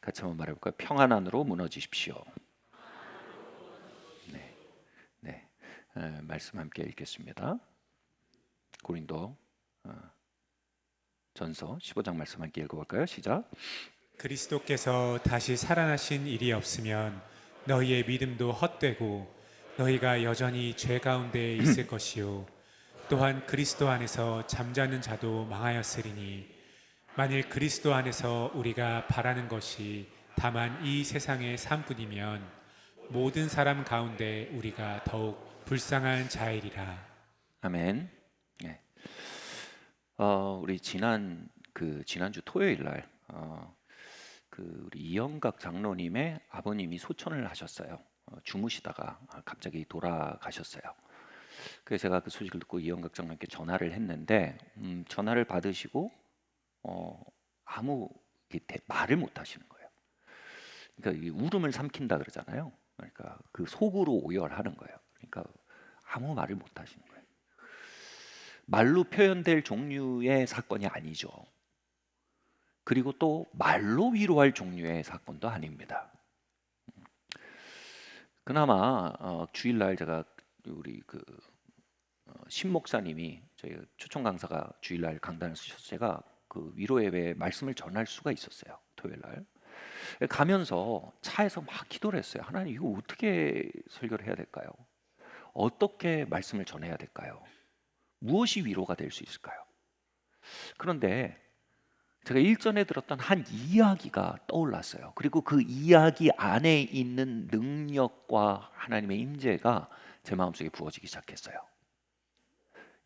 같이 한번 말해볼까요? 평안 안으로 무너지십시오. 네, 네. 말씀 함께 읽겠습니다. 고린도 전서 15장 말씀 함께 읽어볼까요? 시작. 그리스도께서 다시 살아나신 일이 없으면 너희의 믿음도 헛되고 너희가 여전히 죄 가운데 있을 것이요 또한 그리스도 안에서 잠자는 자도 망하였으리니 만일 그리스도 안에서 우리가 바라는 것이 다만 이 세상의 삶뿐이면 모든 사람 가운데 우리가 더욱 불쌍한 자이리라. 아멘. 네. 우리 지난주 토요일 날 우리 이영각 장로님의 아버님이 소천을 하셨어요. 주무시다가 갑자기 돌아가셨어요. 그래서 제가 그 소식을 듣고 이영각 장로님께 전화를 했는데 전화를 받으시고 아무 말을 못 하시는 거예요. 그러니까 이 울음을 삼킨다 그러잖아요. 그러니까 그 속으로 오열하는 거예요. 그러니까 아무 말을 못 하시는 거예요. 말로 표현될 종류의 사건이 아니죠. 그리고 또 말로 위로할 종류의 사건도 아닙니다. 그나마 주일날 제가 우리 신 목사님이 저희 초청 강사가 주일날 강단을 쓰셔서 제가 그 위로 예배 말씀을 전할 수가 있었어요. 토요일날 가면서 차에서 막 기도를 했어요. 하나님, 이거 어떻게 설교를 해야 될까요? 어떻게 말씀을 전해야 될까요? 무엇이 위로가 될 수 있을까요? 그런데 제가 일전에 들었던 한 이야기가 떠올랐어요. 그리고 그 이야기 안에 있는 능력과 하나님의 임재가 제 마음속에 부어지기 시작했어요.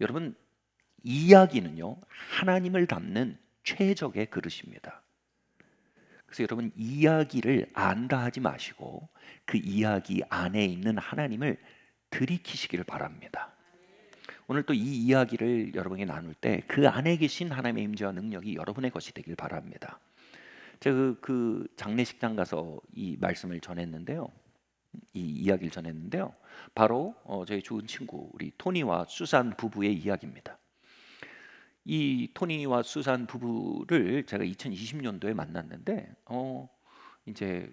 여러분, 이야기는요, 하나님을 담는 최적의 그릇입니다. 그래서 여러분, 이야기를 안다 하지 마시고 그 이야기 안에 있는 하나님을 들이키시기를 바랍니다. 오늘 또 이 이야기를 여러분이 나눌 때 그 안에 계신 하나님의 임재와 능력이 여러분의 것이 되길 바랍니다. 제가 그 장례식장 가서 이 말씀을 전했는데요. 이 이야기를 전했는데요. 바로 저희 좋은 친구 우리 토니와 수산 부부의 이야기입니다. 이 토니와 수산 부부를 제가 2020년도에 만났는데 이제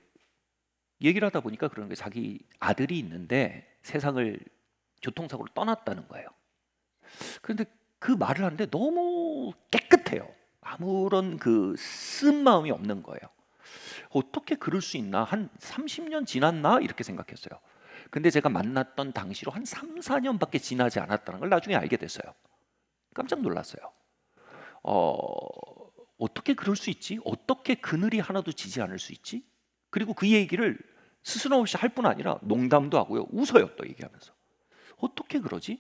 얘기를 하다 보니까 그런 게 자기 아들이 있는데 세상을 교통사고로 떠났다는 거예요. 그런데 그 말을 하는데 너무 깨끗해요. 아무런 쓴 마음이 없는 거예요. 어떻게 그럴 수 있나? 한 30년 지났나? 이렇게 생각했어요. 근데 제가 만났던 당시로 한 3, 4년밖에 지나지 않았다는 걸 나중에 알게 됐어요. 깜짝 놀랐어요. 어떻게 그럴 수 있지? 어떻게 그늘이 하나도 지지 않을 수 있지? 그리고 그 얘기를 스스럼 없이 할 뿐 아니라 농담도 하고요. 웃어요, 또 얘기하면서. 어떻게 그러지?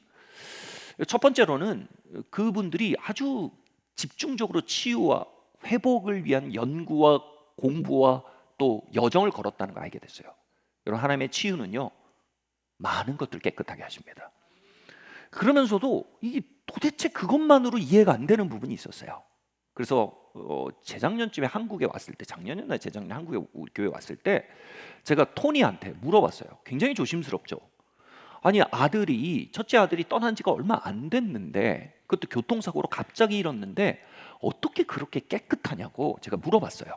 첫 번째로는 그분들이 아주 집중적으로 치유와 회복을 위한 연구와 공부와 또 여정을 걸었다는 걸 알게 됐어요. 여러분, 하나님의 치유는요, 많은 것들을 깨끗하게 하십니다. 그러면서도 이게 도대체 그것만으로 이해가 안 되는 부분이 있었어요. 그래서 재작년쯤에 한국에 왔을 때, 작년이나 재작년 한국에 우리 교회 왔을 때 제가 토니한테 물어봤어요. 굉장히 조심스럽죠. 아니, 첫째 아들이 떠난 지가 얼마 안 됐는데, 그것도 교통사고로 갑자기 일었는데 어떻게 그렇게 깨끗하냐고 제가 물어봤어요.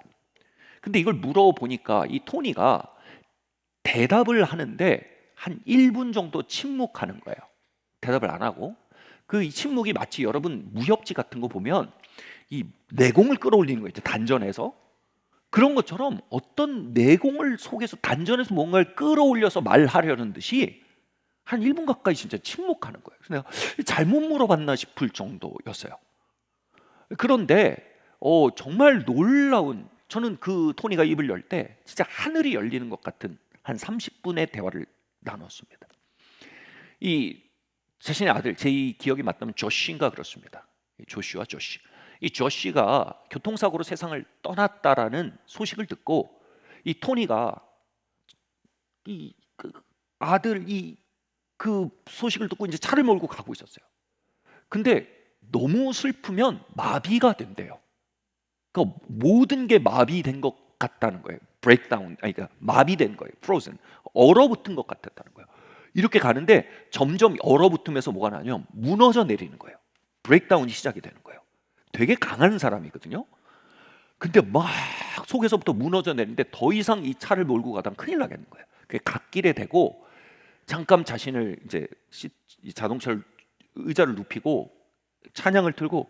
근데 이걸 물어보니까 이 토니가 대답을 하는데 한 1분 정도 침묵하는 거예요. 대답을 안 하고. 이 침묵이 마치 여러분 무협지 같은 거 보면 이 내공을 끌어올리는 거 있죠, 단전에서. 그런 것처럼 어떤 내공을 속에서 단전에서 뭔가를 끌어올려서 말하려는 듯이 한 1분 가까이 진짜 침묵하는 거예요. 그래서 내가 잘못 물어봤나 싶을 정도였어요. 그런데 정말 놀라운, 저는 그 토니가 입을 열 때 진짜 하늘이 열리는 것 같은 한 30분의 대화를 나눴습니다. 이 자신의 아들, 제 기억이 맞다면 조시인가 그렇습니다. 조시와 조시. 이 조시가 교통사고로 세상을 떠났다라는 소식을 듣고 이 토니가 아들 그 소식을 듣고 이제 차를 몰고 가고 있었어요. 근데 너무 슬프면 마비가 된대요. 그러니까 모든 게 마비된 것 같다는 거예요. 브레이크다운, 그러니까 마비된 거예요. 프로즌, 얼어붙은 것 같았다는 거예요. 이렇게 가는데 점점 얼어붙으면서 뭐가 나냐면 무너져 내리는 거예요. 브레이크다운이 시작이 되는 거예요. 되게 강한 사람이거든요. 근데 막 속에서부터 무너져 내리는데 더 이상 이 차를 몰고 가다가 큰일 나겠는 거예요. 그 갓길에 대고 잠깐 자신을 이제 이 자동차를 의자를 눕히고 찬양을 틀고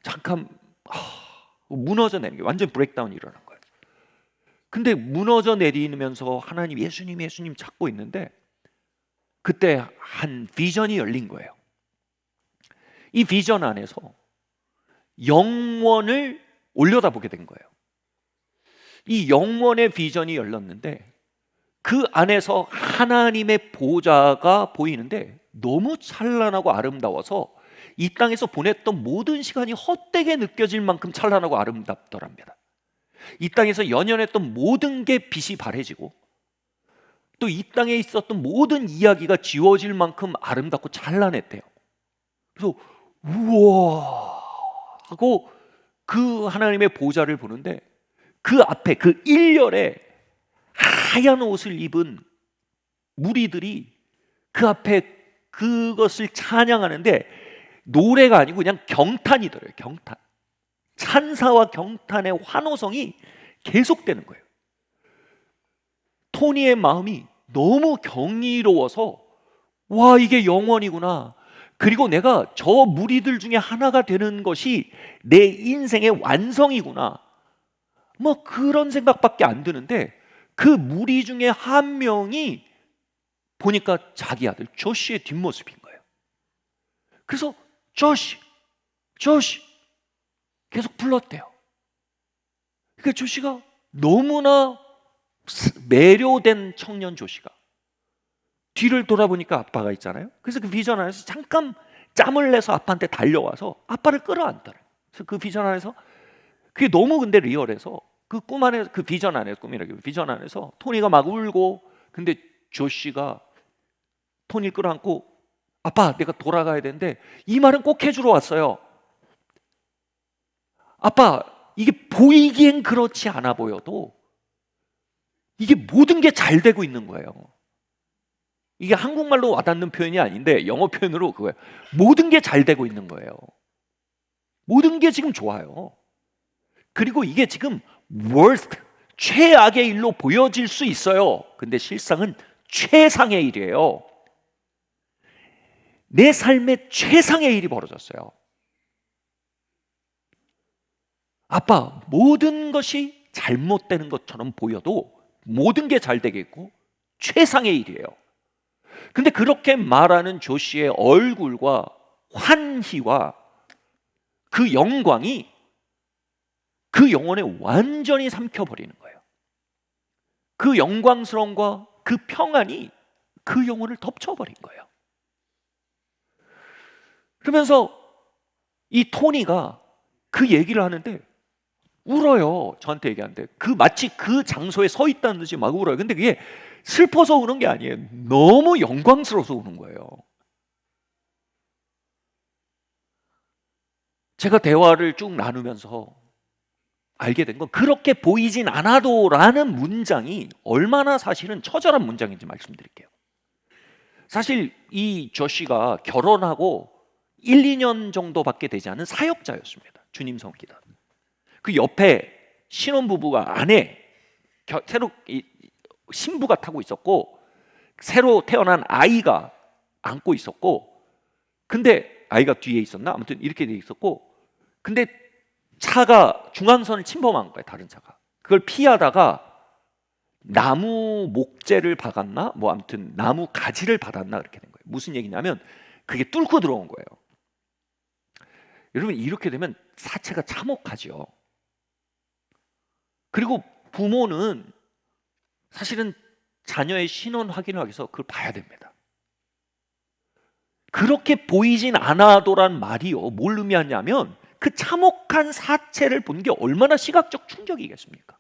잠깐 무너져 내리는 게 완전 브레이크다운이 일어난 거예요. 근데 무너져 내리면서 하나님 예수님 예수님 찾고 있는데 그때 한 비전이 열린 거예요. 이 비전 안에서 영원을 올려다보게 된 거예요. 이 영원의 비전이 열렸는데 그 안에서 하나님의 보좌가 보이는데 너무 찬란하고 아름다워서 이 땅에서 보냈던 모든 시간이 헛되게 느껴질 만큼 찬란하고 아름답더랍니다. 이 땅에서 연연했던 모든 게 빛이 발해지고 또 이 땅에 있었던 모든 이야기가 지워질 만큼 아름답고 찬란했대요. 그래서 우와 하고 그 하나님의 보좌를 보는데 그 앞에 그 일렬에 하얀 옷을 입은 무리들이 그 앞에 그것을 찬양하는데 노래가 아니고 그냥 경탄이더래요. 경탄. 찬사와 경탄의 환호성이 계속되는 거예요. 토니의 마음이 너무 경이로워서 와 이게 영원이구나. 그리고 내가 저 무리들 중에 하나가 되는 것이 내 인생의 완성이구나. 뭐 그런 생각밖에 안 드는데 그 무리 중에 한 명이 보니까 자기 아들 조시의 뒷모습인 거예요. 그래서 조시 계속 불렀대요. 그러니까 조시가 너무나 매료된 청년 조시가 뒤를 돌아보니까 아빠가 있잖아요. 그래서 그 비전 안에서 잠깐 짬을 내서 아빠한테 달려와서 아빠를 끌어안더래요. 그래서 그 비전 안에서 그게 너무 근데 리얼해서 그 꿈 안에서 그 비전 안에서 꿈이라기보다 비전 안에서 토니가 막 울고 근데 조시가 토니를 끌어안고 아빠 내가 돌아가야 되는데 이 말은 꼭 해주러 왔어요. 아빠 이게 보이기엔 그렇지 않아 보여도 이게 모든 게 잘 되고 있는 거예요. 이게 한국말로 와닿는 표현이 아닌데 영어 표현으로 그거예요. 모든 게 잘 되고 있는 거예요. 모든 게 지금 좋아요. 그리고 이게 지금 worst, 최악의 일로 보여질 수 있어요. 근데 실상은 최상의 일이에요. 내 삶에 최상의 일이 벌어졌어요. 아빠, 모든 것이 잘못되는 것처럼 보여도 모든 게 잘 되겠고 최상의 일이에요. 근데 그렇게 말하는 조시의 얼굴과 환희와 그 영광이 그 영혼에 완전히 삼켜버리는 거예요. 그 영광스러움과 그 평안이 그 영혼을 덮쳐버린 거예요. 그러면서 이 토니가 그 얘기를 하는데 울어요. 저한테 얘기하는데 마치 그 장소에 서 있다는 듯이 막 울어요. 근데 그게 슬퍼서 우는 게 아니에요. 너무 영광스러워서 우는 거예요. 제가 대화를 쭉 나누면서 알게 된 건 그렇게 보이진 않아도 라는 문장이 얼마나 사실은 처절한 문장인지 말씀드릴게요. 사실 이 조시가 결혼하고 1, 2년 정도밖에 되지 않은 사역자였습니다. 주님 섬기다. 그 옆에 신혼부부가 안에 새로 신부가 타고 있었고 새로 태어난 아이가 안고 있었고 근데 아이가 뒤에 있었나? 아무튼 이렇게 돼 있었고 근데 차가 중앙선을 침범한 거예요. 다른 차가. 그걸 피하다가 나무 목재를 박았나? 뭐 아무튼 나무 가지를 받았나 그렇게 된 거예요. 무슨 얘기냐면 그게 뚫고 들어온 거예요. 여러분 이렇게 되면 사체가 참혹하죠. 그리고 부모는 사실은 자녀의 신원 확인을 하기 위해서 그걸 봐야 됩니다. 그렇게 보이진 않아도란 말이요. 뭘 의미하냐면 그 참혹한 사체를 본 게 얼마나 시각적 충격이겠습니까?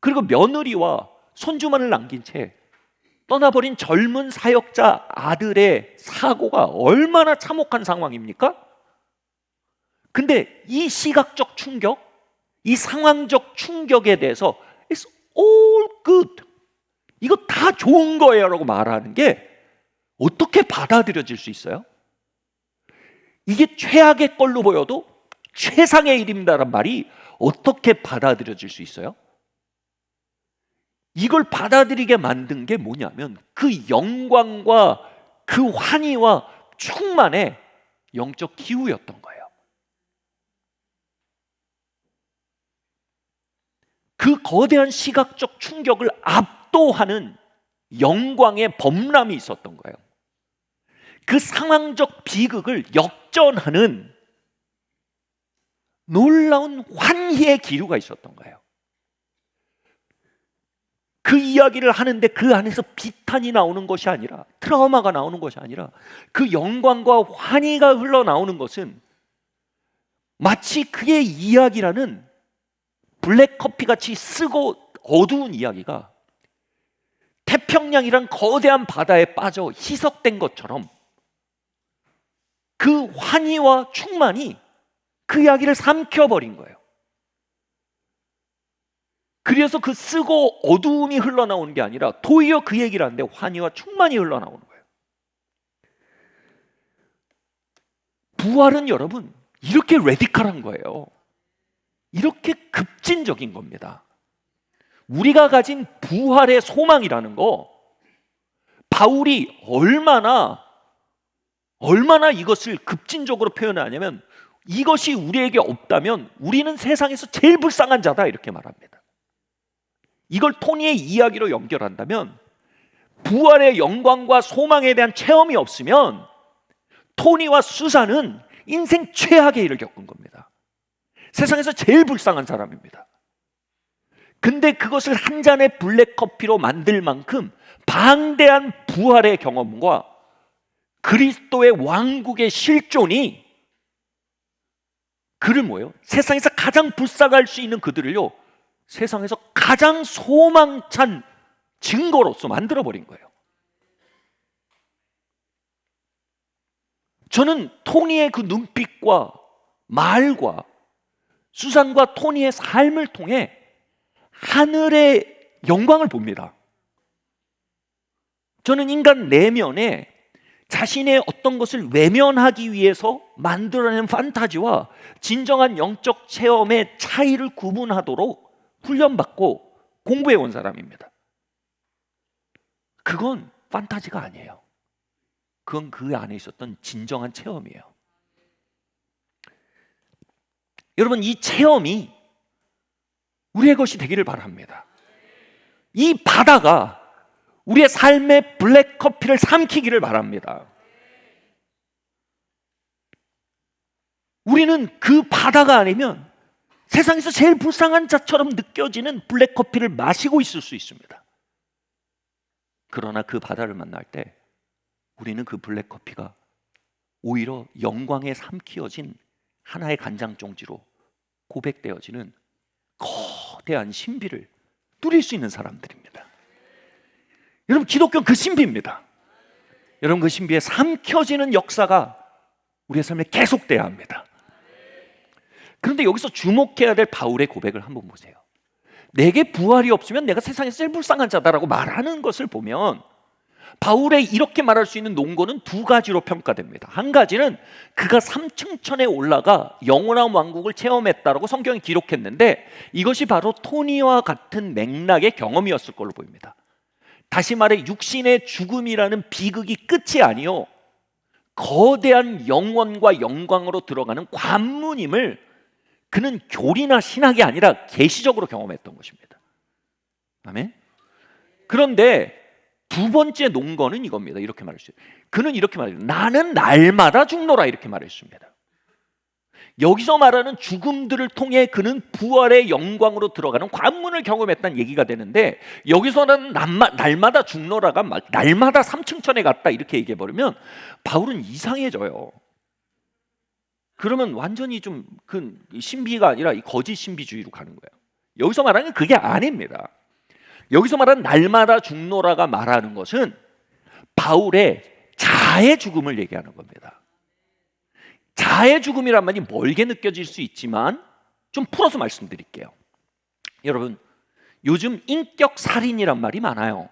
그리고 며느리와 손주만을 남긴 채 떠나버린 젊은 사역자 아들의 사고가 얼마나 참혹한 상황입니까? 근데 이 시각적 충격, 이 상황적 충격에 대해서 It's all good. 이거 다 좋은 거예요 라고 말하는 게 어떻게 받아들여질 수 있어요? 이게 최악의 걸로 보여도 최상의 일입니다란 말이 어떻게 받아들여질 수 있어요? 이걸 받아들이게 만든 게 뭐냐면 그 영광과 그 환희와 충만의 영적 기후였던 거예요. 그 거대한 시각적 충격을 압도하는 영광의 범람이 있었던 거예요. 그 상황적 비극을 역전하는 놀라운 환희의 기류가 있었던 거예요. 그 이야기를 하는데 그 안에서 비탄이 나오는 것이 아니라, 트라우마가 나오는 것이 아니라, 그 영광과 환희가 흘러나오는 것은 마치 그의 이야기라는 블랙커피 같이 쓰고 어두운 이야기가 태평양이란 거대한 바다에 빠져 희석된 것처럼 그 환희와 충만이 그 이야기를 삼켜버린 거예요. 그래서 그 쓰고 어두움이 흘러나오는 게 아니라 도리어 그 얘기를 하는데 환희와 충만이 흘러나오는 거예요. 부활은 여러분 이렇게 레디컬한 거예요. 이렇게 급진적인 겁니다. 우리가 가진 부활의 소망이라는 거, 바울이 얼마나 이것을 급진적으로 표현하냐면, 이것이 우리에게 없다면 우리는 세상에서 제일 불쌍한 자다 이렇게 말합니다. 이걸 토니의 이야기로 연결한다면, 부활의 영광과 소망에 대한 체험이 없으면 토니와 수잔은 인생 최악의 일을 겪은 겁니다. 세상에서 제일 불쌍한 사람입니다. 근데 그것을 한 잔의 블랙커피로 만들 만큼 방대한 부활의 경험과 그리스도의 왕국의 실존이 그를 뭐예요? 세상에서 가장 불쌍할 수 있는 그들을요, 세상에서 가장 소망찬 증거로서 만들어버린 거예요. 저는 토니의 그 눈빛과 말과 수산과 토니의 삶을 통해 하늘의 영광을 봅니다. 저는 인간 내면에 자신의 어떤 것을 외면하기 위해서 만들어낸 판타지와 진정한 영적 체험의 차이를 구분하도록 훈련받고 공부해온 사람입니다. 그건 판타지가 아니에요. 그건 그 안에 있었던 진정한 체험이에요. 여러분, 이 체험이 우리의 것이 되기를 바랍니다. 이 바다가 우리의 삶의 블랙커피를 삼키기를 바랍니다. 우리는 그 바다가 아니면 세상에서 제일 불쌍한 자처럼 느껴지는 블랙커피를 마시고 있을 수 있습니다. 그러나 그 바다를 만날 때 우리는 그 블랙커피가 오히려 영광에 삼키어진 하나의 간장종지로 고백되어지는 거대한 신비를 누릴 수 있는 사람들입니다. 여러분, 기독교는 그 신비입니다. 여러분, 그 신비에 삼켜지는 역사가 우리의 삶에 계속돼야 합니다. 그런데 여기서 주목해야 될 바울의 고백을 한번 보세요. 내게 부활이 없으면 내가 세상에서 제일 불쌍한 자다라고 말하는 것을 보면 바울의 이렇게 말할 수 있는 논거는 두 가지로 평가됩니다. 한 가지는 그가 삼층천에 올라가 영원한 왕국을 체험했다라고 성경이 기록했는데, 이것이 바로 토니와 같은 맥락의 경험이었을 걸로 보입니다. 다시 말해 육신의 죽음이라는 비극이 끝이 아니요, 거대한 영원과 영광으로 들어가는 관문임을 그는 교리나 신학이 아니라 계시적으로 경험했던 것입니다. 아멘. 그런데 두 번째 논거는 이겁니다. 이렇게 말했어요. 그는 이렇게 말해요. 나는 날마다 죽노라 이렇게 말했습니다. 여기서 말하는 죽음들을 통해 그는 부활의 영광으로 들어가는 관문을 경험했다는 얘기가 되는데, 여기서는 날마다 죽노라가 날마다 삼층천에 갔다 이렇게 얘기해버리면 바울은 이상해져요. 그러면 완전히 좀 그 신비가 아니라 이 거짓 신비주의로 가는 거예요. 여기서 말하는 건 그게 아닙니다. 여기서 말하는 날마다 죽노라가 말하는 것은 바울의 자의 죽음을 얘기하는 겁니다. 자의 죽음이란 말이 멀게 느껴질 수 있지만 좀 풀어서 말씀드릴게요. 여러분, 요즘 인격 살인이란 말이 많아요.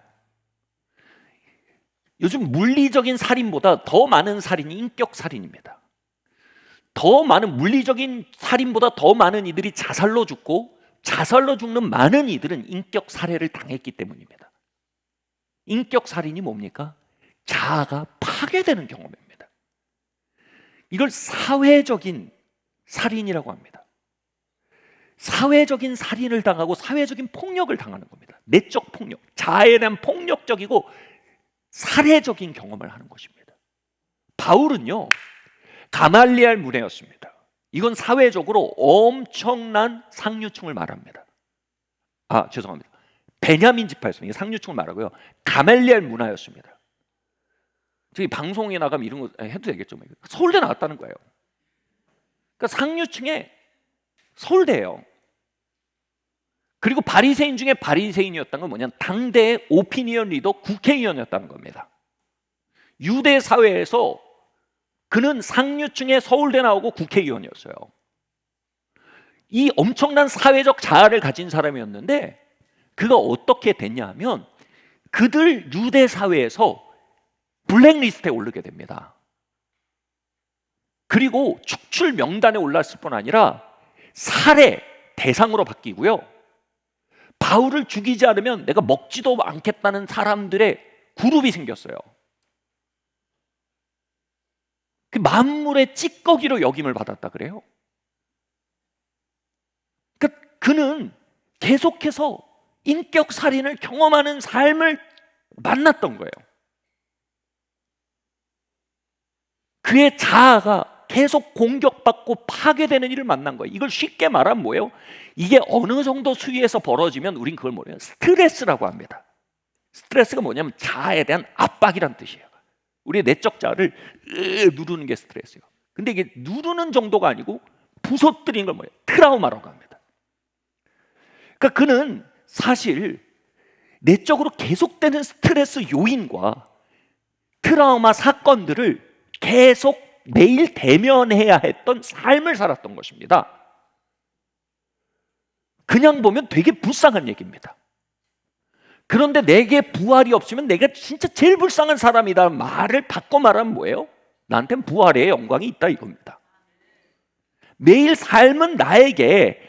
요즘 물리적인 살인보다 더 많은 살인이 인격 살인입니다. 더 많은 물리적인 살인보다 더 많은 이들이 자살로 죽고 자살로 죽는 많은 이들은 인격 살해를 당했기 때문입니다. 인격 살인이 뭡니까? 자아가 파괴되는 경험입니다. 이걸 사회적인 살인이라고 합니다. 사회적인 살인을 당하고 사회적인 폭력을 당하는 겁니다. 내적 폭력, 자아에 대한 폭력적이고 살해적인 경험을 하는 것입니다. 바울은요, 가말리엘 문화였습니다. 이건 사회적으로 엄청난 상류층을 말합니다. 죄송합니다. 베냐민 지파였습니다. 이게 상류층을 말하고요. 가말리엘 문화였습니다. 저기 방송에 나가면 이런 거 해도 되겠죠. 서울대 나왔다는 거예요. 그러니까 상류층의 서울대예요. 그리고 바리새인 중에 바리새인이었다는 건 뭐냐면 당대의 오피니언 리더 국회의원이었다는 겁니다. 유대 사회에서 그는 상류층의 서울대 나오고 국회의원이었어요. 이 엄청난 사회적 자아를 가진 사람이었는데 그가 어떻게 됐냐 하면 그들 유대 사회에서 블랙리스트에 오르게 됩니다. 그리고 축출 명단에 올랐을 뿐 아니라 살해 대상으로 바뀌고요. 바울을 죽이지 않으면 내가 먹지도 않겠다는 사람들의 그룹이 생겼어요. 그 만물의 찌꺼기로 여김을 받았다 그래요. 그러니까 그는 계속해서 인격 살인을 경험하는 삶을 만났던 거예요. 그의 자아가 계속 공격받고 파괴되는 일을 만난 거예요. 이걸 쉽게 말하면 뭐예요? 이게 어느 정도 수위에서 벌어지면 우린 그걸 뭐예요? 스트레스라고 합니다. 스트레스가 뭐냐면 자아에 대한 압박이란 뜻이에요. 우리의 내적 자아를 누르는 게 스트레스예요. 근데 이게 누르는 정도가 아니고 부서뜨리는 걸 뭐예요? 트라우마라고 합니다. 그러니까 그는 사실 내적으로 계속되는 스트레스 요인과 트라우마 사건들을 계속 매일 대면해야 했던 삶을 살았던 것입니다. 그냥 보면 되게 불쌍한 얘기입니다. 그런데 내게 부활이 없으면 내가 진짜 제일 불쌍한 사람이다 말을 바꿔 말하면 뭐예요? 나한테는 부활의 영광이 있다 이겁니다. 매일 삶은 나에게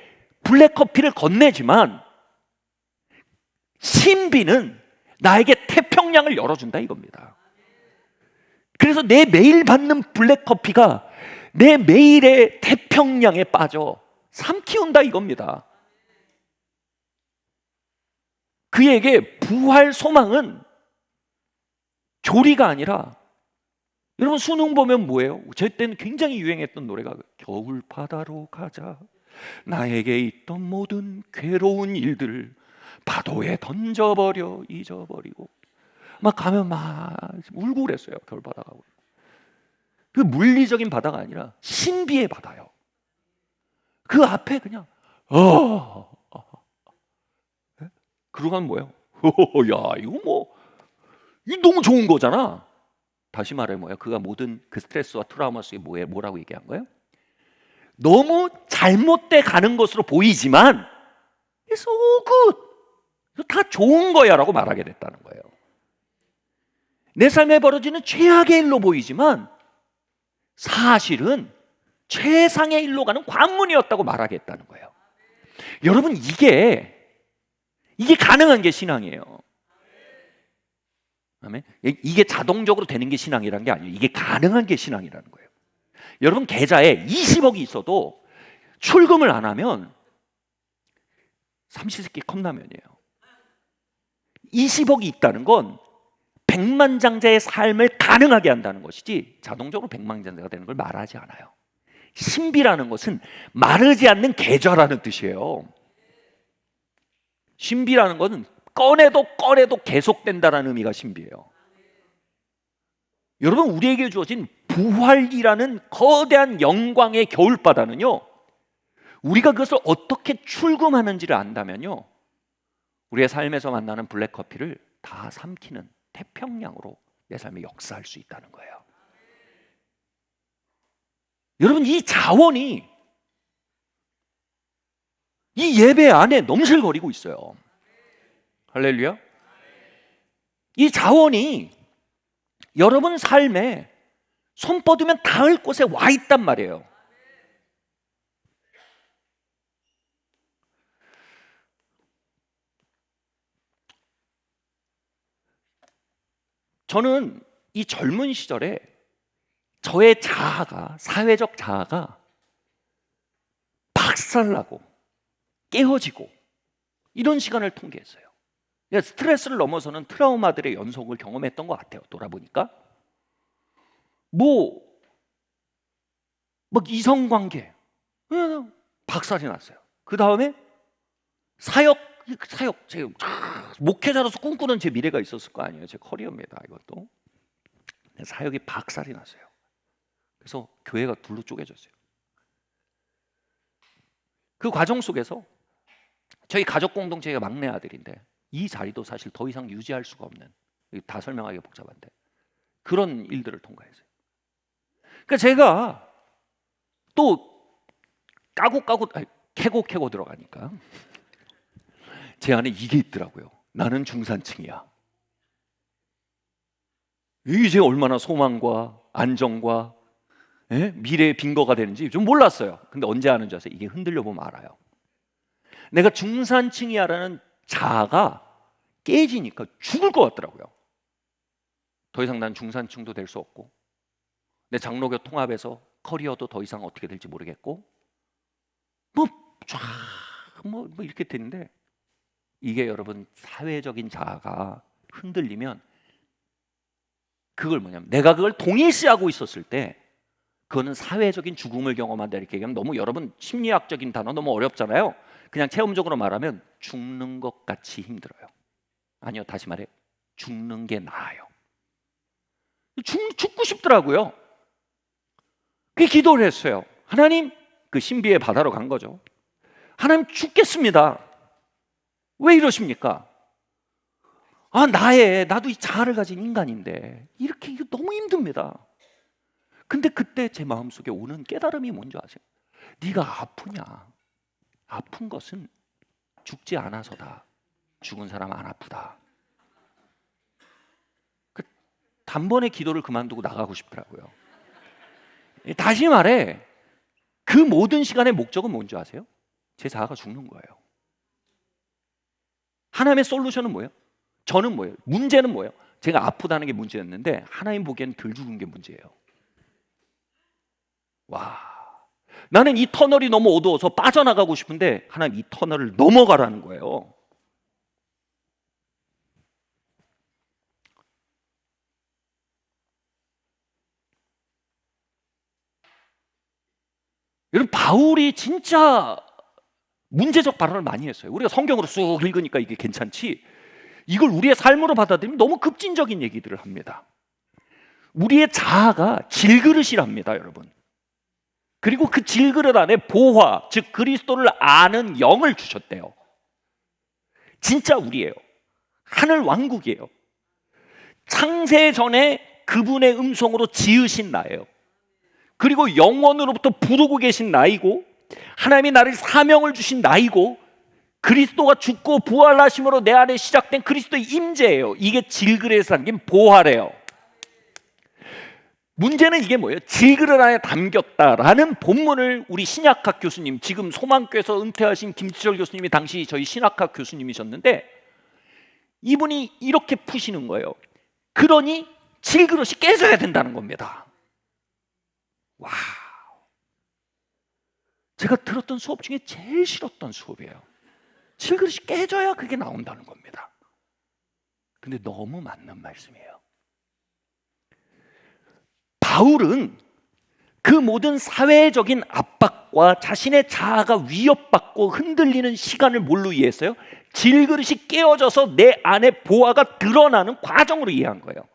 블랙커피를 건네지만 신비는 나에게 태평양을 열어준다 이겁니다. 그래서 내 매일 받는 블랙커피가 내 매일의 태평양에 빠져 삼키운다 이겁니다. 그에게 부활 소망은 조리가 아니라, 여러분 수능 보면 뭐예요? 저 때는 굉장히 유행했던 노래가 겨울 바다로 가자, 나에게 있던 모든 괴로운 일들 파도에 던져버려 잊어버리고, 막 가면 막 울고 그랬어요. 겨울 바다 가고. 그 물리적인 바다가 아니라 신비의 바다요. 그 앞에 그냥 그러고 가면 뭐예요? 야 이거 뭐 이거 너무 좋은 거잖아. 다시 말해 뭐예요? 그가 모든 그 스트레스와 트라우마 속에 뭐라고 얘기한 거예요? 너무 잘못돼 가는 것으로 보이지만 It's so good. 이거 다 좋은 거야 라고 말하게 됐다는 거예요. 내 삶에 벌어지는 최악의 일로 보이지만 사실은 최상의 일로 가는 관문이었다고 말하겠다는 거예요. 여러분 이게 가능한 게 신앙이에요. 아멘. 이게 자동적으로 되는 게 신앙이라는 게 아니에요. 이게 가능한 게 신앙이라는 거예요. 여러분 계좌에 20억이 있어도 출금을 안 하면 삼시세끼 컵라면이에요. 20억이 있다는 건 백만장자의 삶을 가능하게 한다는 것이지 자동적으로 백만장자가 되는 걸 말하지 않아요. 신비라는 것은 마르지 않는 계좌라는 뜻이에요. 신비라는 것은 꺼내도 계속된다는 의미가 신비예요. 여러분 우리에게 주어진 부활이라는 거대한 영광의 겨울바다는요, 우리가 그것을 어떻게 출금하는지를 안다면요, 우리의 삶에서 만나는 블랙커피를 다 삼키는 태평양으로 내 삶에 역사할 수 있다는 거예요. 여러분 이 자원이 이 예배 안에 넘실거리고 있어요. 할렐루야. 이 자원이 여러분 삶에 손 뻗으면 닿을 곳에 와 있단 말이에요. 저는 이 젊은 시절에 저의 자아가, 사회적 자아가 박살나고 깨어지고 이런 시간을 통계했어요. 그러니까 스트레스를 넘어서는 트라우마들의 연속을 경험했던 것 같아요. 돌아보니까 막 이성관계 박살이 났어요. 그 다음에 사역 제가 목회자로서 꿈꾸는 제 미래가 있었을 거 아니에요. 제 커리어입니다. 이것도 사역이 박살이 났어요. 그래서 교회가 둘로 쪼개졌어요. 그 과정 속에서 저희 가족 공동체가 막내 아들인데 이 자리도 사실 더 이상 유지할 수가 없는, 다 설명하기가 복잡한데 그런 일들을 통과했어요. 그러니까 제가 또 캐고 들어가니까 제 안에 이게 있더라고요. 나는 중산층이야. 이게 제가 얼마나 소망과 안정과 미래의 빈거가 되는지 좀 몰랐어요. 근데 언제 아는 줄 아세요? 이게 흔들려 보면 알아요. 내가 중산층이야라는 자아가 깨지니까 죽을 것 같더라고요. 더 이상 난 중산층도 될 수 없고 내 장로교 통합에서 커리어도 더 이상 어떻게 될지 모르겠고 뭐 이렇게 됐는데, 이게 여러분 사회적인 자아가 흔들리면 그걸 뭐냐면, 내가 그걸 동일시하고 있었을 때 그거는 사회적인 죽음을 경험한다 이렇게 얘기하면 너무, 여러분 심리학적인 단어 너무 어렵잖아요. 그냥 체험적으로 말하면 죽는 것 같이 힘들어요. 아니요, 다시 말해 죽는 게 나아요. 죽고 싶더라고요. 그 기도를 했어요. 하나님, 그 신비의 바다로 간 거죠. 하나님, 죽겠습니다. 왜 이러십니까? 나도 이 자아를 가진 인간인데 이렇게 이거 너무 힘듭니다. 근데 그때 제 마음속에 오는 깨달음이 뭔지 아세요? 네가 아프냐? 아픈 것은 죽지 않아서다. 죽은 사람 안 아프다. 단번에 기도를 그만두고 나가고 싶더라고요. 다시 말해, 그 모든 시간의 목적은 뭔지 아세요? 제 자아가 죽는 거예요. 하나님의 솔루션은 뭐예요? 저는 뭐예요? 문제는 뭐예요? 제가 아프다는 게 문제였는데 하나님 보기엔 덜 죽은 게 문제예요. 와, 나는 이 터널이 너무 어두워서 빠져나가고 싶은데 하나님 이 터널을 넘어가라는 거예요. 여러분, 바울이 진짜 문제적 발언을 많이 했어요. 우리가 성경으로 쑥 읽으니까 이게 괜찮지, 이걸 우리의 삶으로 받아들이면 너무 급진적인 얘기들을 합니다. 우리의 자아가 질그릇이랍니다, 여러분. 그리고 그 질그릇 안에 보화, 즉 그리스도를 아는 영을 주셨대요. 진짜 우리예요. 하늘 왕국이에요. 창세 전에 그분의 음성으로 지으신 나예요. 그리고 영원으로부터 부르고 계신 나이고, 하나님이 나를 사명을 주신 나이고, 그리스도가 죽고 부활하심으로 내 안에 시작된 그리스도의 임재예요. 이게 질그릇에서 담긴 보화래요. 문제는 이게 뭐예요? 질그릇 안에 담겼다라는 본문을 우리 신약학 교수님, 지금 소망교에서 은퇴하신 김지철 교수님이 당시 저희 신학학 교수님이셨는데, 이분이 이렇게 푸시는 거예요. 그러니 질그릇이 깨져야 된다는 겁니다. 와, 제가 들었던 수업 중에 제일 싫었던 수업이에요. 질그릇이 깨져야 그게 나온다는 겁니다. 근데 너무 맞는 말씀이에요. 바울은 그 모든 사회적인 압박과 자신의 자아가 위협받고 흔들리는 시간을 뭘로 이해했어요? 질그릇이 깨어져서 내 안에 보화가 드러나는 과정으로 이해한 거예요.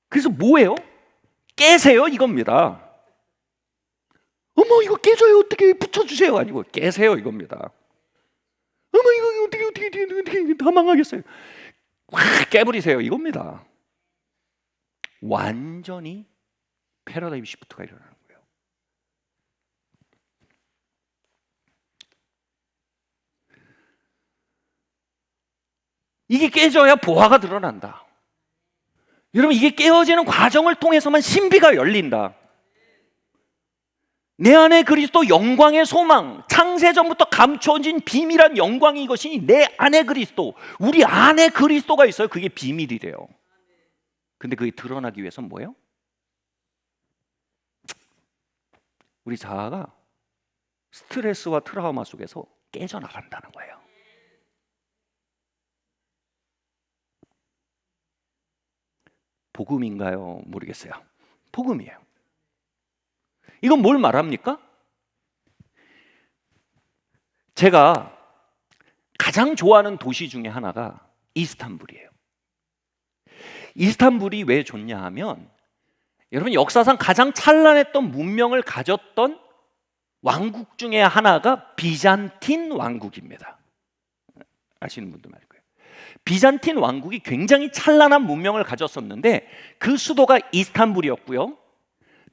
그래서 뭐예요? 깨세요, 이겁니다. 어머, 이거 깨져요, 어떻게 붙여주세요, 아니고 깨세요, 이겁니다. 어머, 이거 어떻게 다 망하겠어요. 확 깨버리세요, 이겁니다. 완전히 패러다임 시프트가 일어나는 거예요. 이게 깨져야 보화가 드러난다. 여러분, 이게 깨어지는 과정을 통해서만 신비가 열린다. 내 안에 그리스도 영광의 소망, 창세전부터 감춰진 비밀한 영광이 이것이니 내 안에 그리스도, 우리 안에 그리스도가 있어요. 그게 비밀이래요. 근데 그게 드러나기 위해서는 뭐예요? 우리 자아가 스트레스와 트라우마 속에서 깨져나간다는 거예요. 복음인가요? 모르겠어요. 복음이에요. 이건 뭘 말합니까? 제가 가장 좋아하는 도시 중에 하나가 이스탄불이에요. 이스탄불이 왜 좋냐 하면, 여러분 역사상 가장 찬란했던 문명을 가졌던 왕국 중에 하나가 비잔틴 왕국입니다. 아시는 분들 말일 거예요. 비잔틴 왕국이 굉장히 찬란한 문명을 가졌었는데 그 수도가 이스탄불이었고요.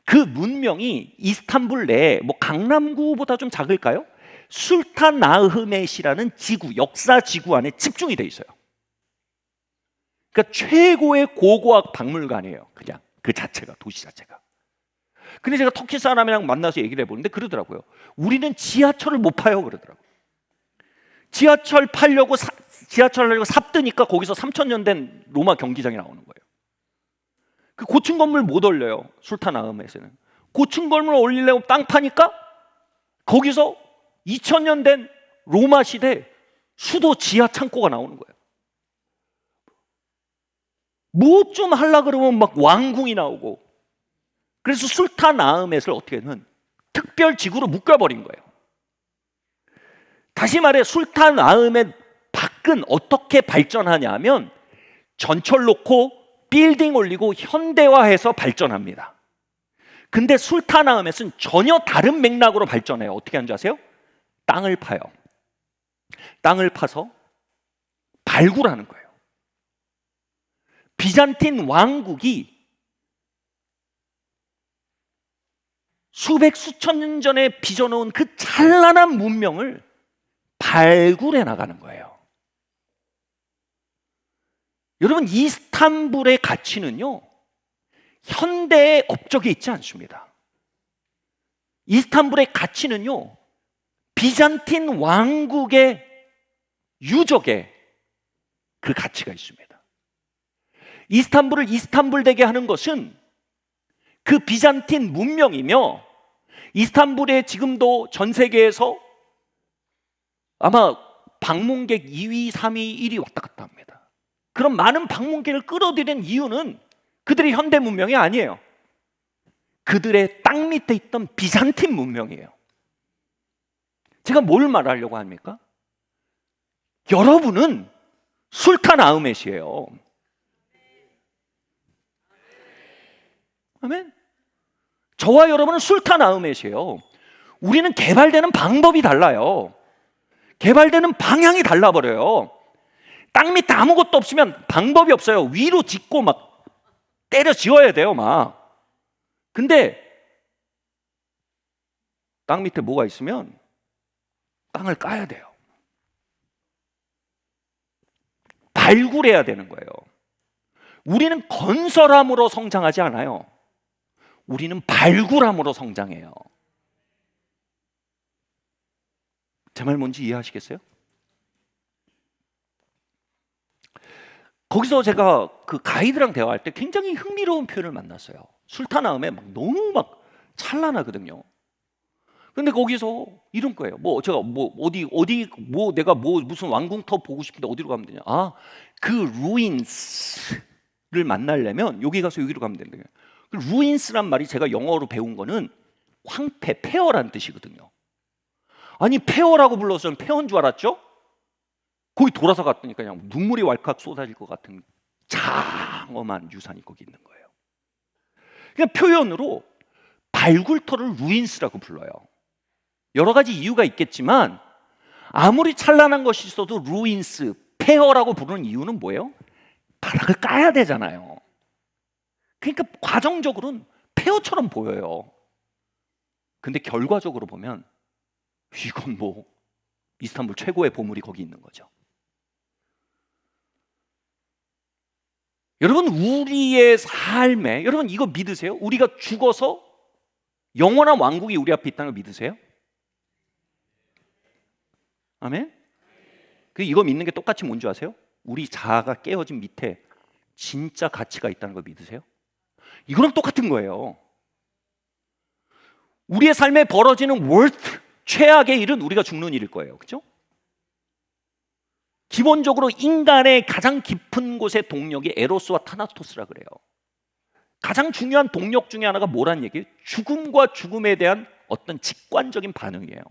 그 문명이 이스탄불 내에 뭐 강남구보다 좀 작을까요? 술타나흐메시라는 지구, 역사 지구 안에 집중이 돼 있어요. 그러니까 최고의 고고학 박물관이에요. 그냥 그 자체가, 도시 자체가. 근데 제가 터키 사람이랑 만나서 얘기를 해보는데 그러더라고요. 우리는 지하철을 못 파요 그러더라고요. 지하철 팔려고 삽드니까 거기서 3000년 된 로마 경기장이 나오는 거예요. 그 고층 건물 못 올려요. 술타나흐메시는. 고층 건물 올리려고 땅 파니까 거기서 2000년 된 로마 시대 수도 지하 창고가 나오는 거예요. 뭐 좀 하려 그러면 막 왕궁이 나오고. 그래서 술타나흐메시를 어떻게든 특별 지구로 묶어버린 거예요. 다시 말해 술타나흐메 밖은 어떻게 발전하냐면 전철 놓고 빌딩 올리고 현대화해서 발전합니다. 근데 술타나흐메는 전혀 다른 맥락으로 발전해요. 어떻게 하는지 아세요? 땅을 파요. 땅을 파서 발굴하는 거예요. 비잔틴 왕국이 수백 수천 년 전에 빚어놓은 그 찬란한 문명을 발굴해 나가는 거예요. 여러분, 이스탄불의 가치는요, 현대의 업적에 있지 않습니다. 이스탄불의 가치는요, 비잔틴 왕국의 유적에 그 가치가 있습니다. 이스탄불을 이스탄불 되게 하는 것은 그 비잔틴 문명이며, 이스탄불에 지금도 전 세계에서 아마 방문객 2위, 3위, 1위 왔다 갔다 합니다. 그런 많은 방문객을 끌어들인 이유는 그들의 현대 문명이 아니에요. 그들의 땅 밑에 있던 비잔틴 문명이에요. 제가 뭘 말하려고 합니까? 여러분은 술타나흐메시예요. 아멘. 저와 여러분은 술타나흐메시예요. 우리는 개발되는 방법이 달라요. 개발되는 방향이 달라버려요. 땅 밑에 아무것도 없으면 방법이 없어요. 위로 짓고 막 때려 지어야 돼요, 막. 근데 땅 밑에 뭐가 있으면 땅을 까야 돼요. 발굴해야 되는 거예요. 우리는 건설함으로 성장하지 않아요. 우리는 발굴함으로 성장해요. 제 말 뭔지 이해하시겠어요? 거기서 제가 그 가이드랑 대화할 때 굉장히 흥미로운 표현을 만났어요. 술타나흐메 막 너무 막 찬란하거든요. 근데 거기서 이런 거예요. 뭐 제가 뭐 어디 뭐 내가 뭐 무슨 왕궁터 보고 싶은데 어디로 가면 되냐? 아, 그 루인스를 만나려면 여기 가서 여기로 가면 된대요. 그 루인스란 말이 제가 영어로 배운 거는 황폐, 폐허란 뜻이거든요. 아니 폐허라고 불러서 저는 폐허인 줄 알았죠? 거기 돌아서 갔더니 그냥 눈물이 왈칵 쏟아질 것 같은 장엄한 유산이 거기 있는 거예요. 그냥 표현으로 발굴터를 루인스라고 불러요. 여러 가지 이유가 있겠지만 아무리 찬란한 것이 있어도 루인스, 폐허라고 부르는 이유는 뭐예요? 바닥을 까야 되잖아요. 그러니까 과정적으로는 폐허처럼 보여요. 근데 결과적으로 보면 이건 뭐 이스탄불 최고의 보물이 거기 있는 거죠. 여러분, 우리의 삶에, 여러분 이거 믿으세요? 우리가 죽어서 영원한 왕국이 우리 앞에 있다는 걸 믿으세요? 아멘? 이거 믿는 게 똑같이 뭔지 아세요? 우리 자아가 깨어진 밑에 진짜 가치가 있다는 걸 믿으세요? 이거랑 똑같은 거예요. 우리의 삶에 벌어지는 최악의 일은 우리가 죽는 일일 거예요. 그렇죠? 기본적으로 인간의 가장 깊은 곳의 동력이 에로스와 타나토스라 그래요. 가장 중요한 동력 중에 하나가 뭐란 얘기예요? 죽음과 죽음에 대한 어떤 직관적인 반응이에요.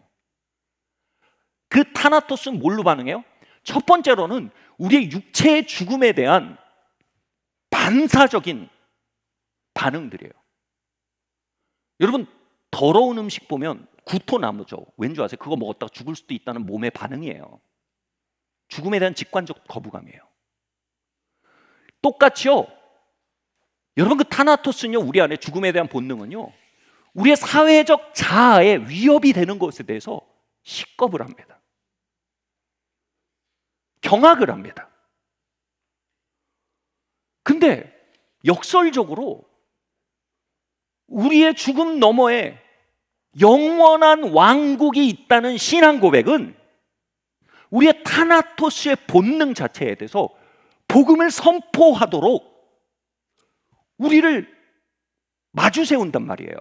그 타나토스는 뭘로 반응해요? 첫 번째로는 우리의 육체의 죽음에 대한 반사적인 반응들이에요. 여러분, 더러운 음식 보면 구토나무죠. 왠지 아세요? 그거 먹었다가 죽을 수도 있다는 몸의 반응이에요. 죽음에 대한 직관적 거부감이에요. 똑같이요. 여러분, 그 타나토스는요, 우리 안에 죽음에 대한 본능은요, 우리의 사회적 자아에 위협이 되는 것에 대해서 식겁을 합니다. 경악을 합니다. 근데 역설적으로 우리의 죽음 너머에 영원한 왕국이 있다는 신앙 고백은 우리의 타나토스의 본능 자체에 대해서 복음을 선포하도록 우리를 마주 세운단 말이에요.